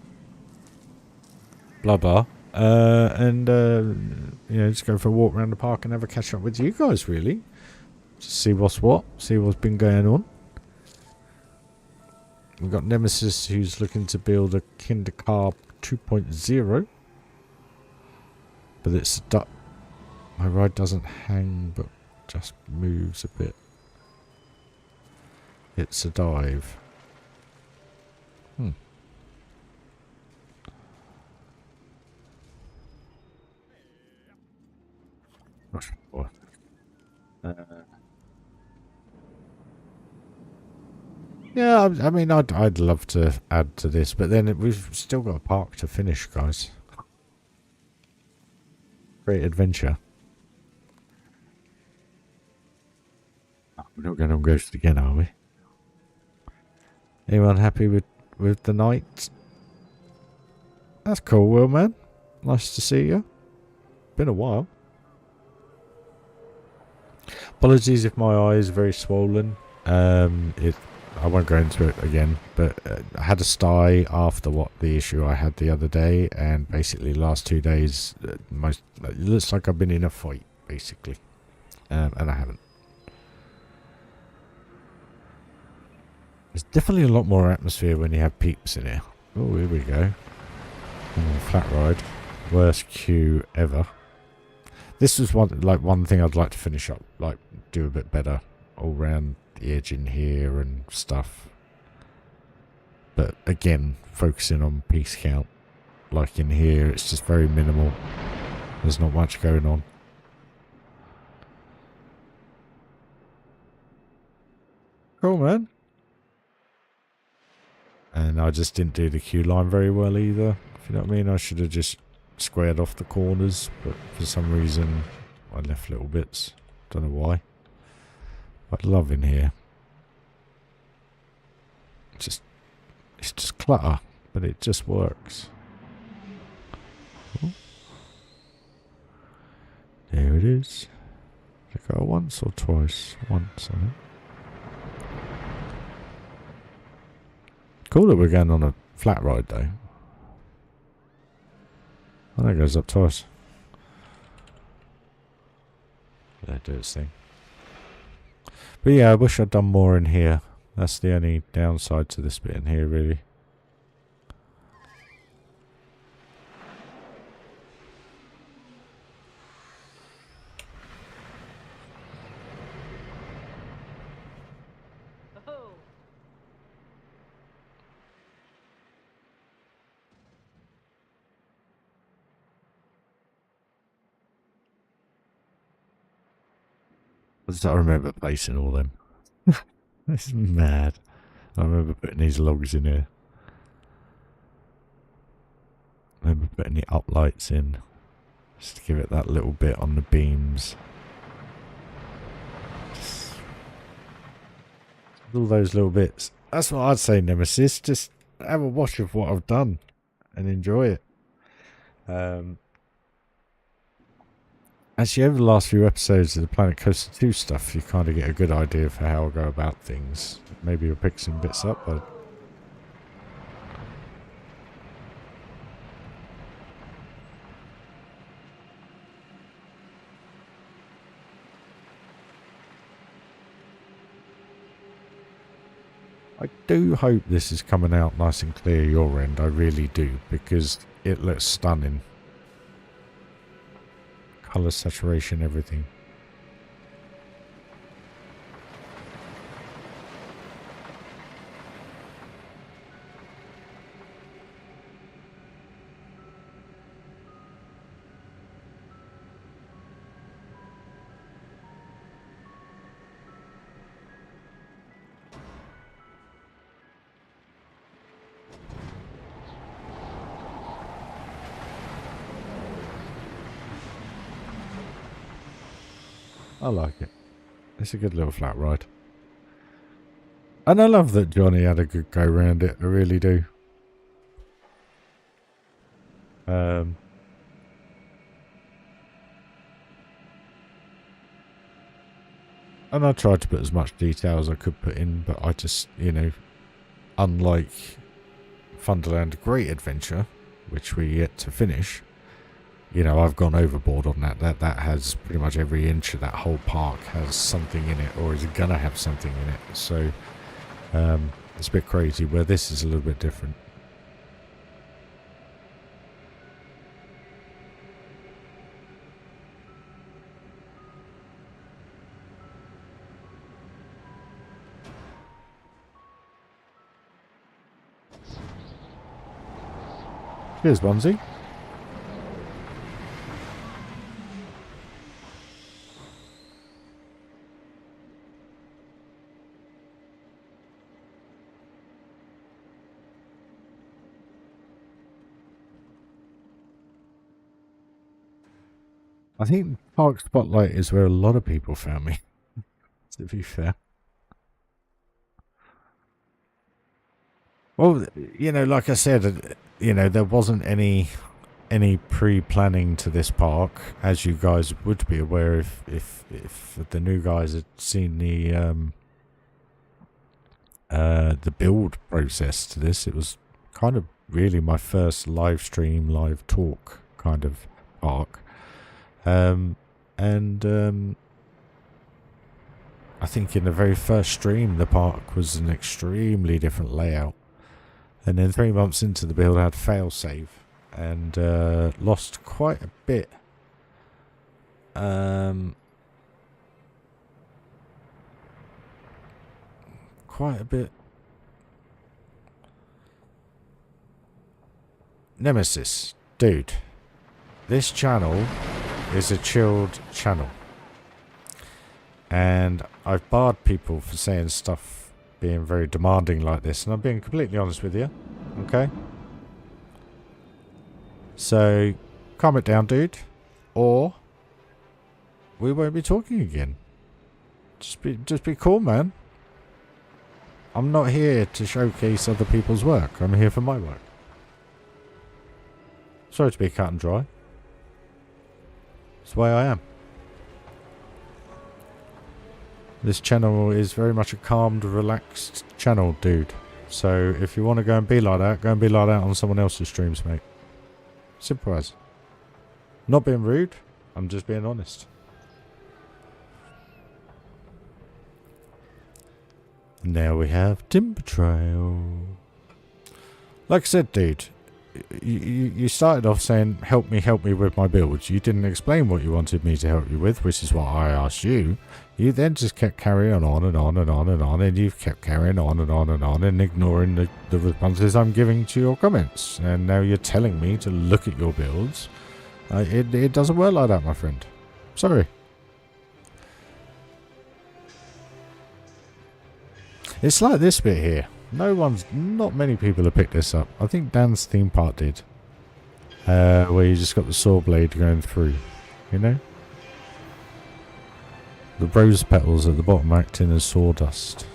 blah blah, and you know, just go for a walk around the park and have a catch up with you guys. Really, just see what's what, see what's been going on. We've got Nemesis, who's looking to build a Kinder Car 2.0. But it's stuck. My ride doesn't hang, but just moves a bit. It's a dive. Yeah, I mean, I'd love to add to this, but then we've still got a park to finish, guys. Great adventure. Oh, we're not going on Ghost again, are we? Anyone happy with the night? That's cool, Will, man. Nice to see you. Been a while. Apologies if my eye is very swollen. I won't go into it again, but I had a sty after the issue I had the other day, and basically the last 2 days, it looks like I've been in a fight, basically, and I haven't. There's definitely a lot more atmosphere when you have peeps in here. Oh, here we go. Flat ride, worst queue ever. This was one thing I'd like to finish up, like do a bit better all round the edge in here and stuff. But again, focusing on piece count. Like in here, it's just very minimal. There's not much going on. Cool, man. And I just didn't do the queue line very well either. If you know what I mean, I should have just squared off the corners, but for some reason I left little bits. Don't know why. I love in here. It's just clutter, but it just works. Ooh. There it is. Did I go once or twice? Once, I think. Cool that we're going on a flat ride though. Oh, that goes up twice. Let it do its thing. But yeah, I wish I'd done more in here. That's the only downside to this bit in here, really. I remember placing all them. This is mad. I remember putting these logs in here. I remember putting the uplights in. Just to give it that little bit on the beams. Just all those little bits. That's what I'd say, Nemesis. Just have a watch of what I've done and enjoy it. Actually, over the last few episodes of the Planet Coaster 2 stuff, you kind of get a good idea for how I go about things. Maybe you'll pick some bits up, but I do hope this is coming out nice and clear your end. I really do, because it looks stunning. Colour, saturation, everything. I like it. It's a good little flat ride. And I love that Johnny had a good go round it. I really do. And I tried to put as much detail as I could put in, but I just, you know, unlike Funderland Great Adventure, which we're yet to finish, you know, I've gone overboard on that. That has pretty much every inch of that whole park has something in it, or is gonna have something in it. So it's a bit crazy, where this is a little bit different. Cheers, Bonzi. I think Park Spotlight is where a lot of people found me, to be fair. Well, you know, like I said, you know, there wasn't any pre-planning to this park, as you guys would be aware if the new guys had seen the build process to this. It was kind of really my first live stream, live talk kind of park. I think in the very first stream, the park was an extremely different layout. And then 3 months into the build, I had failsafe and lost quite a bit. Quite a bit. Nemesis, dude, this channel is a chilled channel. And I've barred people for saying stuff being very demanding like this, and I'm being completely honest with you, okay? So, calm it down, dude, or we won't be talking again. Just be cool, man. I'm not here to showcase other people's work. I'm here for my work. Sorry to be cut and dry. It's the way I am. This channel is very much a calmed, relaxed channel, dude. So if you want to go and be like that, go and be like that on someone else's streams, mate. Simple as. Not being rude, I'm just being honest. Now we have Timber Trail. Like I said, dude, you started off saying, help me with my builds. You didn't explain what you wanted me to help you with, which is what I asked you. You then just kept carrying on and on and on and on, and you've kept carrying on and on and on and ignoring the responses I'm giving to your comments. And now you're telling me to look at your builds. It doesn't work like that, my friend. Sorry. It's like this bit here. Not many people have picked this up. I think Dan's theme park did. Where you just got the saw blade going through, you know? The rose petals at the bottom acting as sawdust.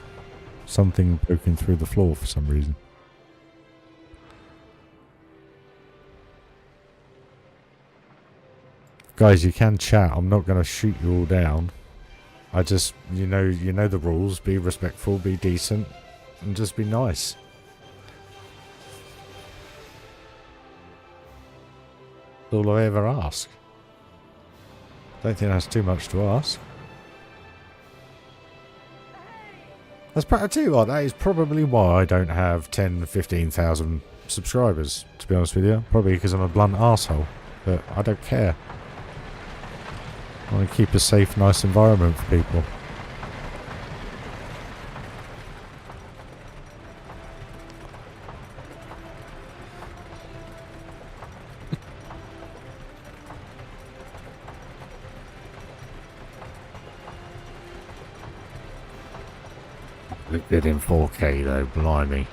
Something poking through the floor for some reason. Guys, you can chat. I'm not going to shoot you all down. I just, you know the rules. Be respectful, be decent, and just be nice. That's all I ever ask. Don't think that's too much to ask. I tell you what, that is probably why I don't have 10, 15,000 subscribers, to be honest with you. Probably because I'm a blunt arsehole. But I don't care. I want to keep a safe, nice environment for people. Looked it in 4K though, blimey.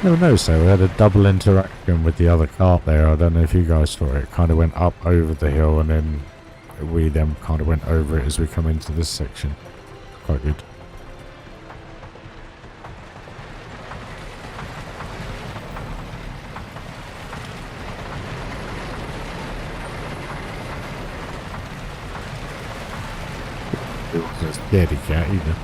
Never noticed though, we had a double interaction with the other cart there. I don't know if you guys saw it. It kind of went up over the hill and then we then kind of went over it as we come into this section. Quite good. Scaredy cat either.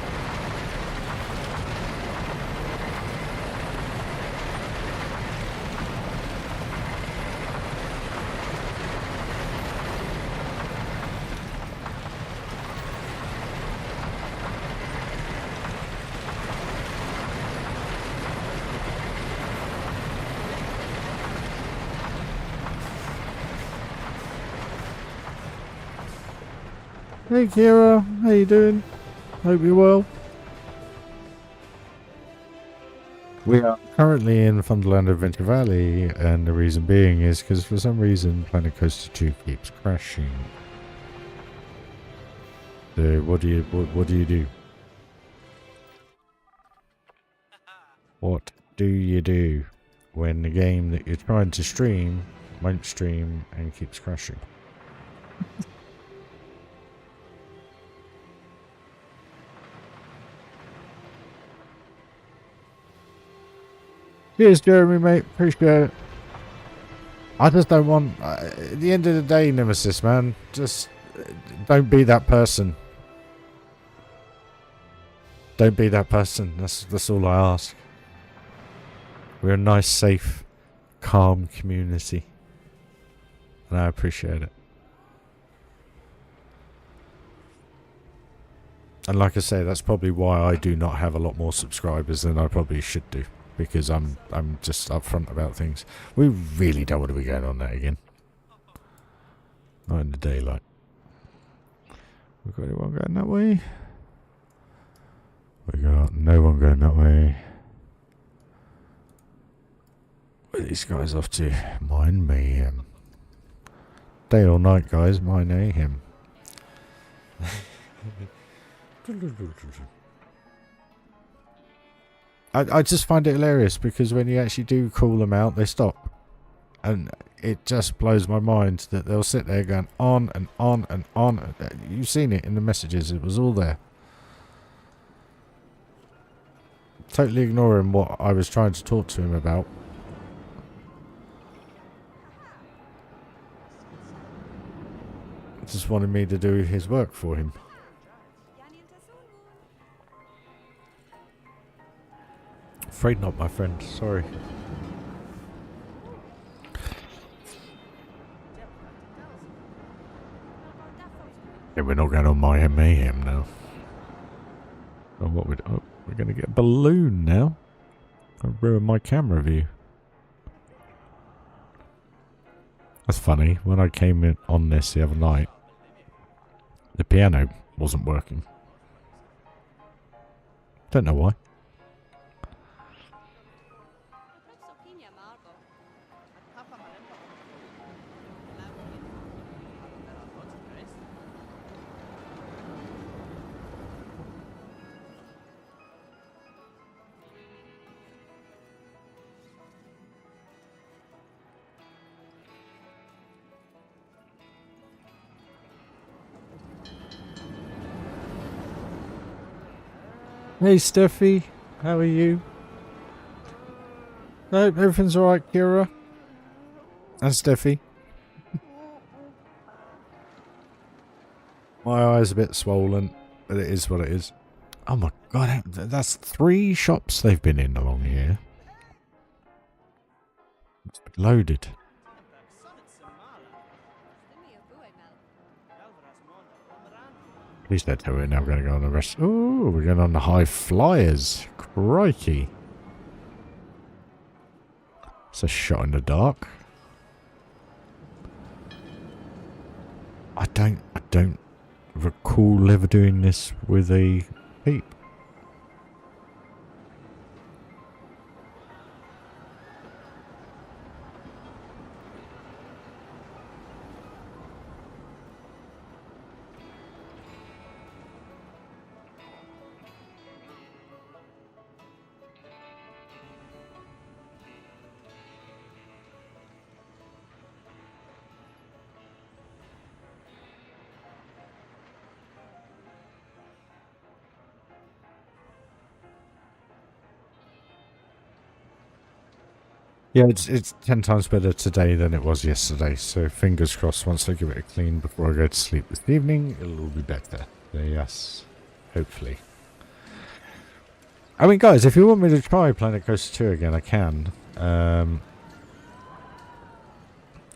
Hey Kira, how you doing? Hope you're well. We are currently in Funderland Adventure Valley, and the reason being is because for some reason Planet Coaster 2 keeps crashing. So what do you do? What do you do when the game that you're trying to stream won't stream and keeps crashing? Cheers, Jeremy, mate. Appreciate it. I just don't want... at the end of the day, Nemesis, man, just don't be that person. Don't be that person. That's all I ask. We're a nice, safe, calm community. And I appreciate it. And like I say, that's probably why I do not have a lot more subscribers than I probably should do. Because I'm just upfront about things. We really don't want to be going on that again. Not in the daylight. We got anyone going that way? We got no one going that way. Where are these guys off to? Mine mayhem. Day or night, guys. Mine mayhem. I just find it hilarious because when you actually do call them out, they stop. And it just blows my mind that they'll sit there going on and on and on. You've seen it in the messages. It was all there. Totally ignoring what I was trying to talk to him about. Just wanted me to do his work for him. Afraid not, my friend. Sorry. Yeah, we're not going on my mayhem now. Oh, what would? Oh, we're going to get a balloon now. I'll ruin my camera view. That's funny. When I came in on this the other night, the piano wasn't working. Don't know why. Hey Steffi, how are you? No, everything's alright, Kira. And Steffi. My eye's a bit swollen, but it is what it is. Oh my god, that's 3 shops they've been in along here. It's loaded. Please don't tell me we're now going to go on the rest. Oh, we're going on the high flyers. Crikey. It's a shot in the dark. I don't recall ever doing this with a peep. Yeah, it's 10 times better today than it was yesterday, so fingers crossed once I give it a clean before I go to sleep this evening, it'll all be better. So yes, hopefully. I mean, guys, if you want me to try Planet Coaster 2 again, I can.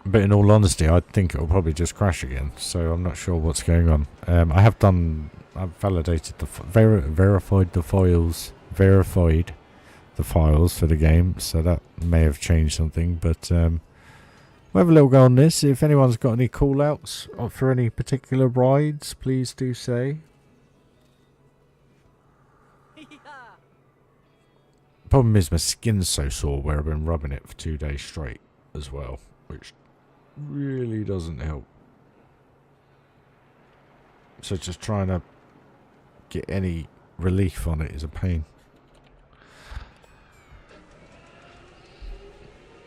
But in all honesty, I think it'll probably just crash again, so I'm not sure what's going on. I've validated verified the files for the game, so that may have changed something, but we'll have a little go on this. If anyone's got any call outs for any particular rides, please do say. The problem is my skin's so sore where I've been rubbing it for 2 days straight as well, which really doesn't help. So just trying to get any relief on it is a pain.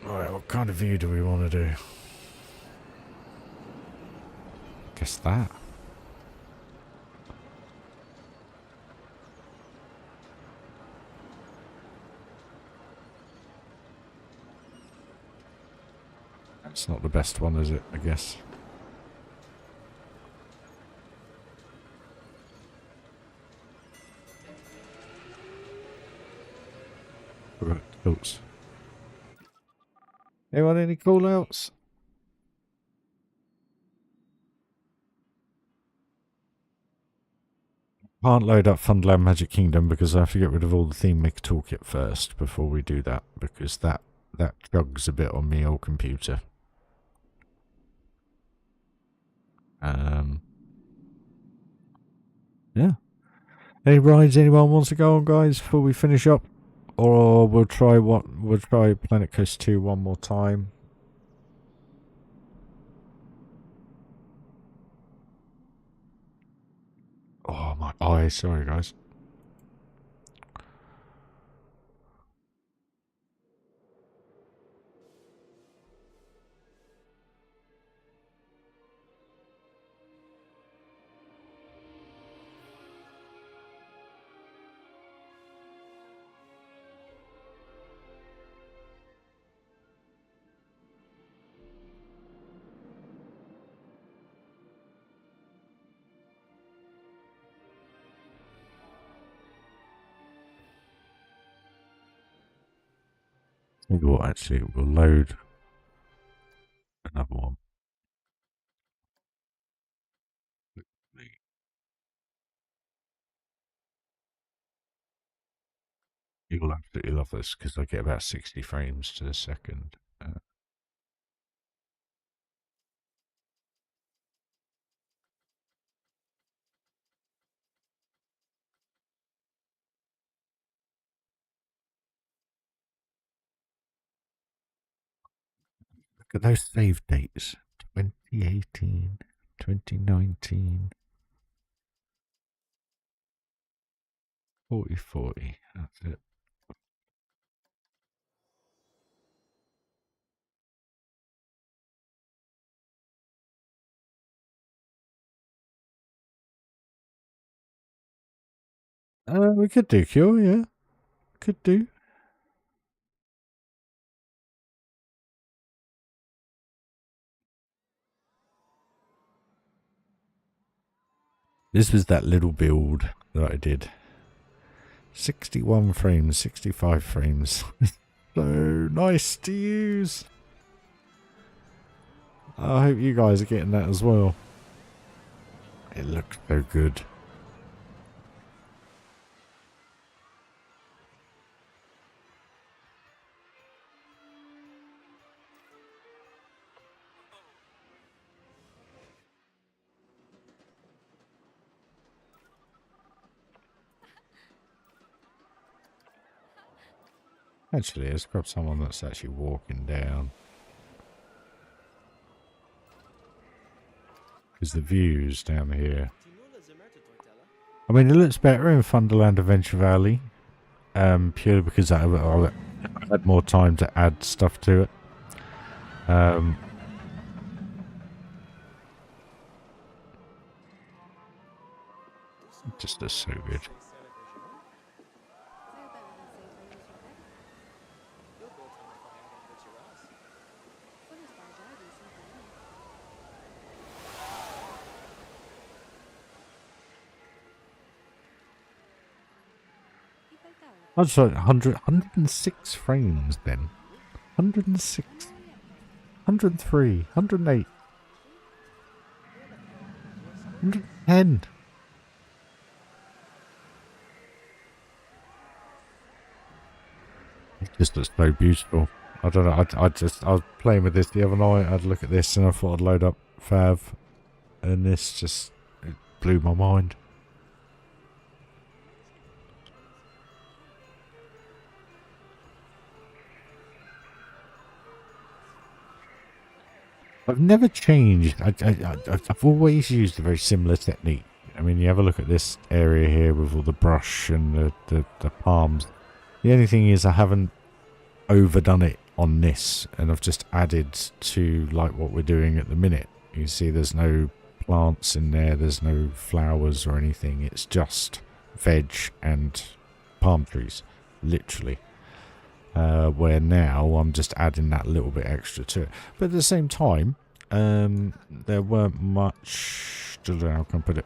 Alright, what kind of view do we want to do? Guess that. It's not the best one, is it? I guess. Right, tilts. Anyone any call outs? Can't load up Funderland Magic Kingdom because I have to get rid of all the theme maker toolkit first before we do that, because that chugs a bit on me old computer. Yeah. Any rides anyone wants to go on, guys, before we finish up? Or we'll try Planet Coast 2 one more time. Oh my eye, sorry guys. Maybe what actually we'll load another one. You'll absolutely love this because I get about 60 frames to the second. Look at those save dates. 2018, 2019, 4040. That's it. We could do Cure, yeah. Could do. This was that little build that I did. 61 frames, 65 frames. So nice to use. I hope you guys are getting that as well. It looks so good. Actually, let's grab someone that's actually walking down. Because the views down here. I mean, it looks better in Funderland Adventure Valley. Purely because I had more time to add stuff to it. It just looks so good. I was like 106 frames then. 106. 103. 108. 110. It just looks so beautiful. I don't know. I was playing with this the other night. I'd look at this and I thought I'd load up Fav. And this just it blew my mind. I've never changed. I've always used a very similar technique. I mean, you have a look at this area here with all the brush and the palms. The only thing is I haven't overdone it on this, and I've just added to like what we're doing at the minute. You see there's no plants in there, there's no flowers or anything. It's just veg and palm trees, literally. Where now I'm just adding that little bit extra to it. But at the same time, there weren't much. I don't know how can I put it.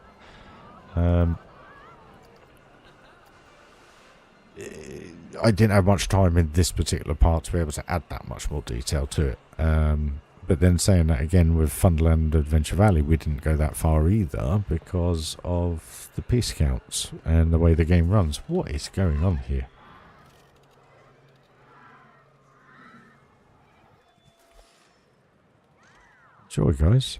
I didn't have much time in this particular part to be able to add that much more detail to it. But then saying that again with Funderland Adventure Valley, we didn't go that far either because of the piece counts and the way the game runs. What is going on here? Sure, guys.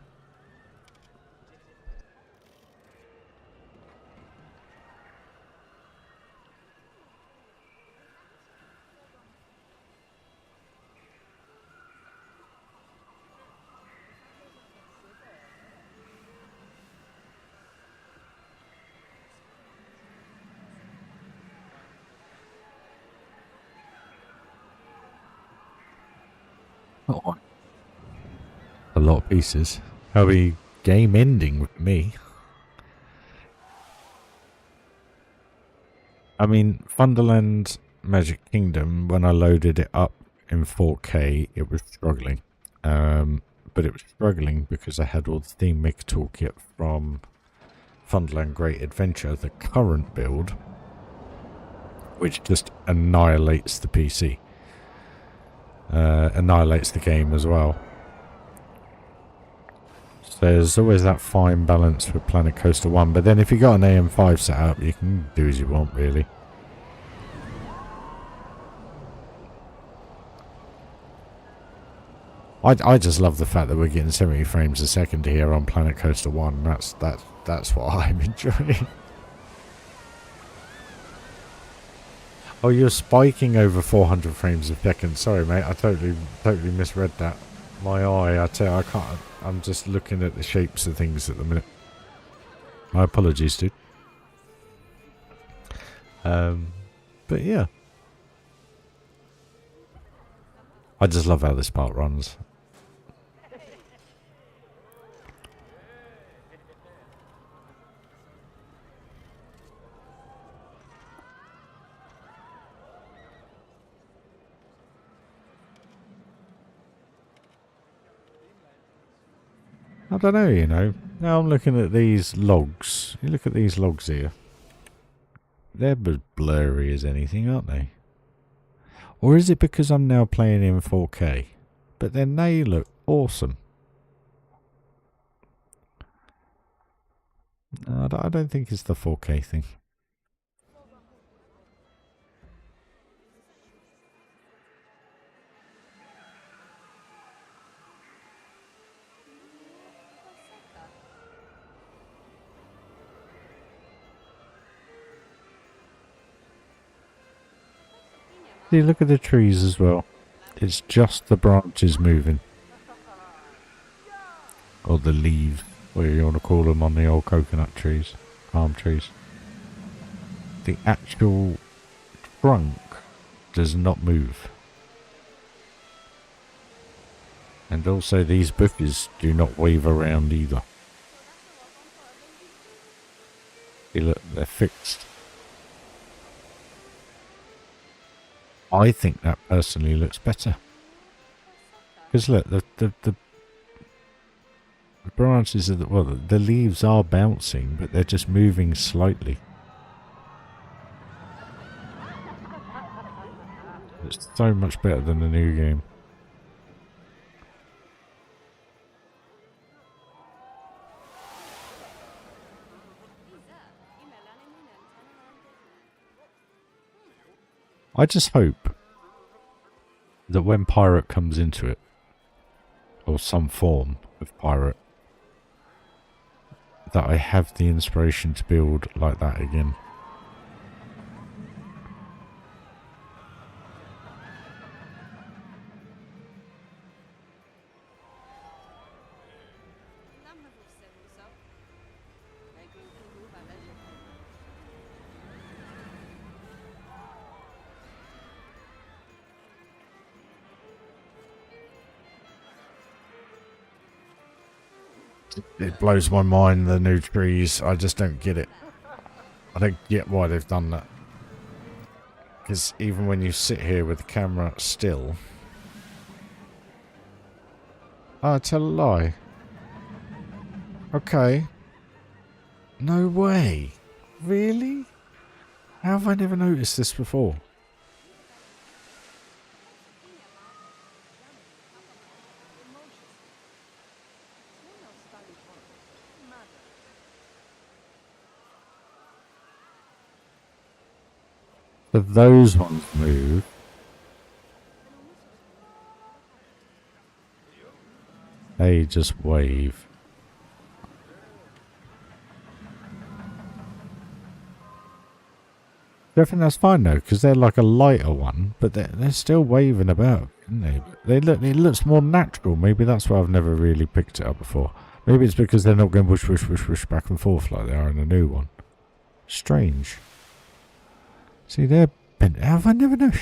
Oh, a lot of pieces. That'll be game ending with me. I mean, Funderland Magic Kingdom, when I loaded it up in 4K, it was struggling. But it was struggling because I had all the theme maker toolkit from Funderland Great Adventure, the current build, which just annihilates the PC. Annihilates the game as well. So there's always that fine balance with Planet Coaster 1, but then if you got an AM5 set up, you can do as you want, really. I just love the fact that we're getting 70 frames a second here on Planet Coaster 1. That's what I'm enjoying. Oh, you're spiking over 400 frames a second. Sorry, mate. I totally misread that. My eye, I tell you, I can't. I'm just looking at the shapes of things at the minute. My apologies, dude. But yeah. I just love how this part runs. I don't know, you know. Now I'm looking at these logs. You look at these logs here. They're as blurry as anything, aren't they? Or is it because I'm now playing in 4K? But then they look awesome. No, I don't think it's the 4K thing. See, look at the trees as well. It's just the branches moving. Or the leaves, whatever you want to call them, on the old coconut trees, palm trees. The actual trunk does not move. And also these bushes do not wave around either. See, look, they're fixed. I think that personally looks better. Because look, the branches of the leaves are bouncing, but they're just moving slightly. It's so much better than the new game. I just hope that when Pirate comes into it, or some form of Pirate, that I have the inspiration to build like that again. It blows my mind, the new trees. I just don't get it. I don't get why they've done that. Because even when you sit here with the camera still... Oh, tell a lie. Okay. No way. Really? How have I never noticed this before? But those ones move. They just wave. I think that's fine though, because they're like a lighter one, but they're still waving about, aren't they? It looks more natural. Maybe that's why I've never really picked it up before. Maybe it's because they're not going whoosh, whoosh, whoosh, whoosh back and forth like they are in the new one. Strange. See, they're bent. Have I never known?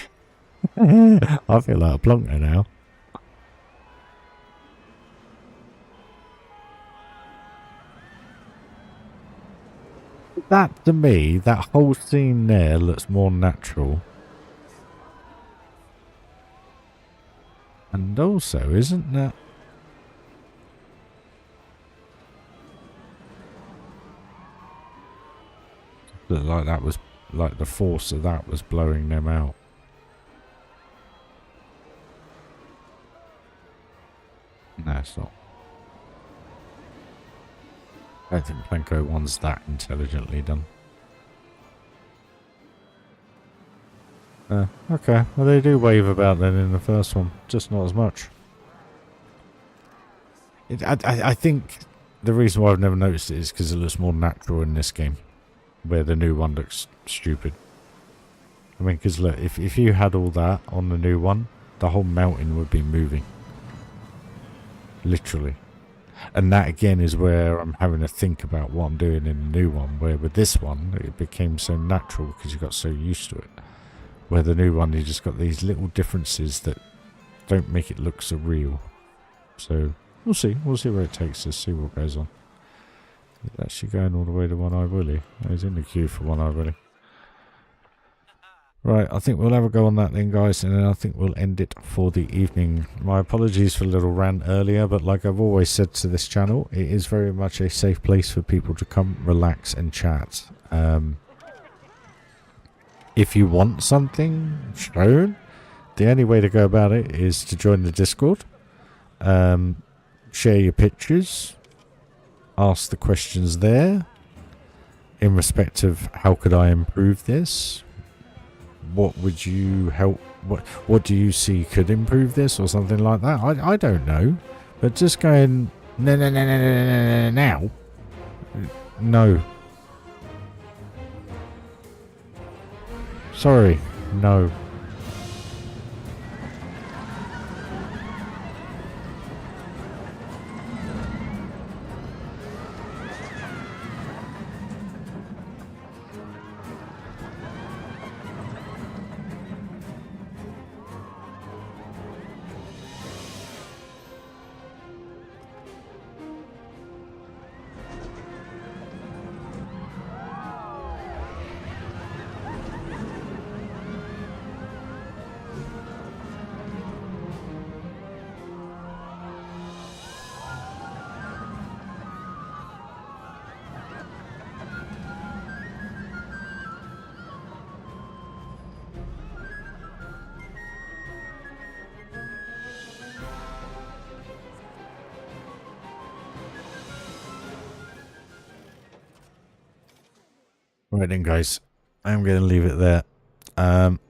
I feel like a plonker now. That, to me, that whole scene there looks more natural. And also, isn't that... Looked like that was... Like the force of that was blowing them out. No, it's not. I don't think Planko 1's that intelligently done. Okay. Well, they do wave about then in the first one, just not as much. I think the reason why I've never noticed it is because it looks more natural in this game, where the new one looks stupid. I mean, because look, if you had all that on the new one, the whole mountain would be moving. Literally. And that again is where I'm having to think about what I'm doing in the new one, where with this one it became so natural because you got so used to it. Where the new one you just got these little differences that don't make it look so real. So we'll see where it takes us, see what goes on. It's actually going all the way to One Eye Willy. He's in the queue for One Eye Willy. Right, I think we'll have a go on that then, guys, and then I think we'll end it for the evening. My apologies for a little rant earlier, but like I've always said to this channel, it is very much a safe place for people to come, relax and chat. If you want something shown, the only way to go about it is to join the Discord, share your pictures, ask the questions there, in respect of how could I improve this? What would you help? What do you see could improve this or something like that? I don't know, but just going no now. No. Sorry, no. Right then, guys, I'm going to leave it there.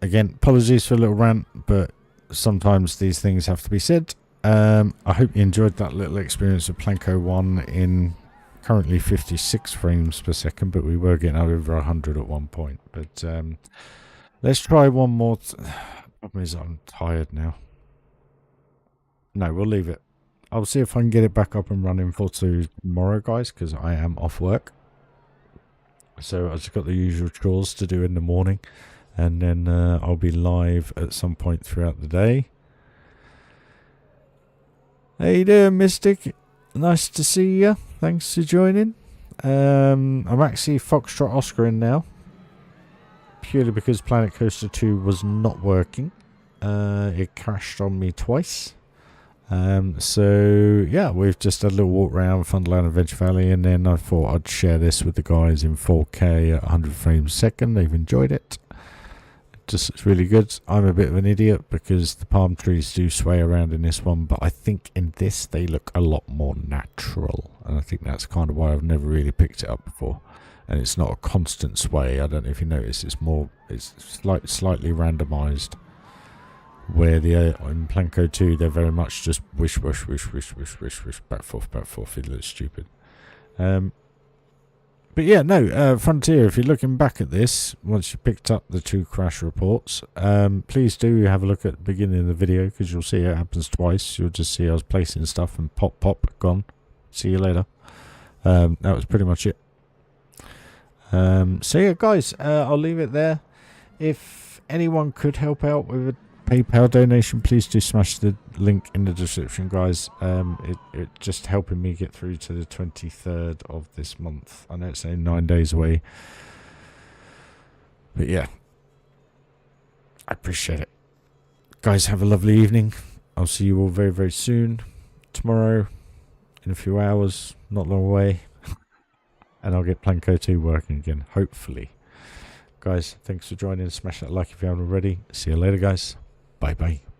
Again, apologies for a little rant, but sometimes these things have to be said. I hope you enjoyed that little experience of Planko 1 in currently 56 frames per second, but we were getting over 100 at one point. But let's try one more. Problem is, I'm tired now. No, we'll leave it. I'll see if I can get it back up and running for tomorrow, guys, because I am off work. So I've just got the usual chores to do in the morning, and then I'll be live at some point throughout the day. How you doing, Mystic? Nice to see you. Thanks for joining. I'm actually Foxtrot Oscaring now, purely because Planet Coaster 2 was not working. It crashed on me twice. So yeah, we've just had a little walk around Funderland Adventure Valley, and then I thought I'd share this with the guys in 4K at 100 frames a second. They've enjoyed it. It's really good. I'm a bit of an idiot because the palm trees do sway around in this one, but I think in this they look a lot more natural, and I think that's kind of why I've never really picked it up before. And it's not a constant sway. I don't know if you notice, it's slightly randomized. Where in Planko 2 they're very much just wish, back forth. It looks stupid. But yeah, no, Frontier, if you're looking back at this, once you picked up the 2 crash reports, please do have a look at the beginning of the video, because you'll see it happens twice. You'll just see I was placing stuff and pop, gone. See you later. That was pretty much it. So yeah, guys, I'll leave it there. If anyone could help out with PayPal donation, please do smash the link in the description, guys. It just helping me get through to the 23rd of this month. I know it's only 9 days away, but yeah, I appreciate it. Guys, have a lovely evening. I'll see you all very, very soon. Tomorrow, in a few hours, not long away. And I'll get Planko 2 working again, hopefully. Guys, thanks for joining. Smash that like if you haven't already. See you later, guys. Bye-bye.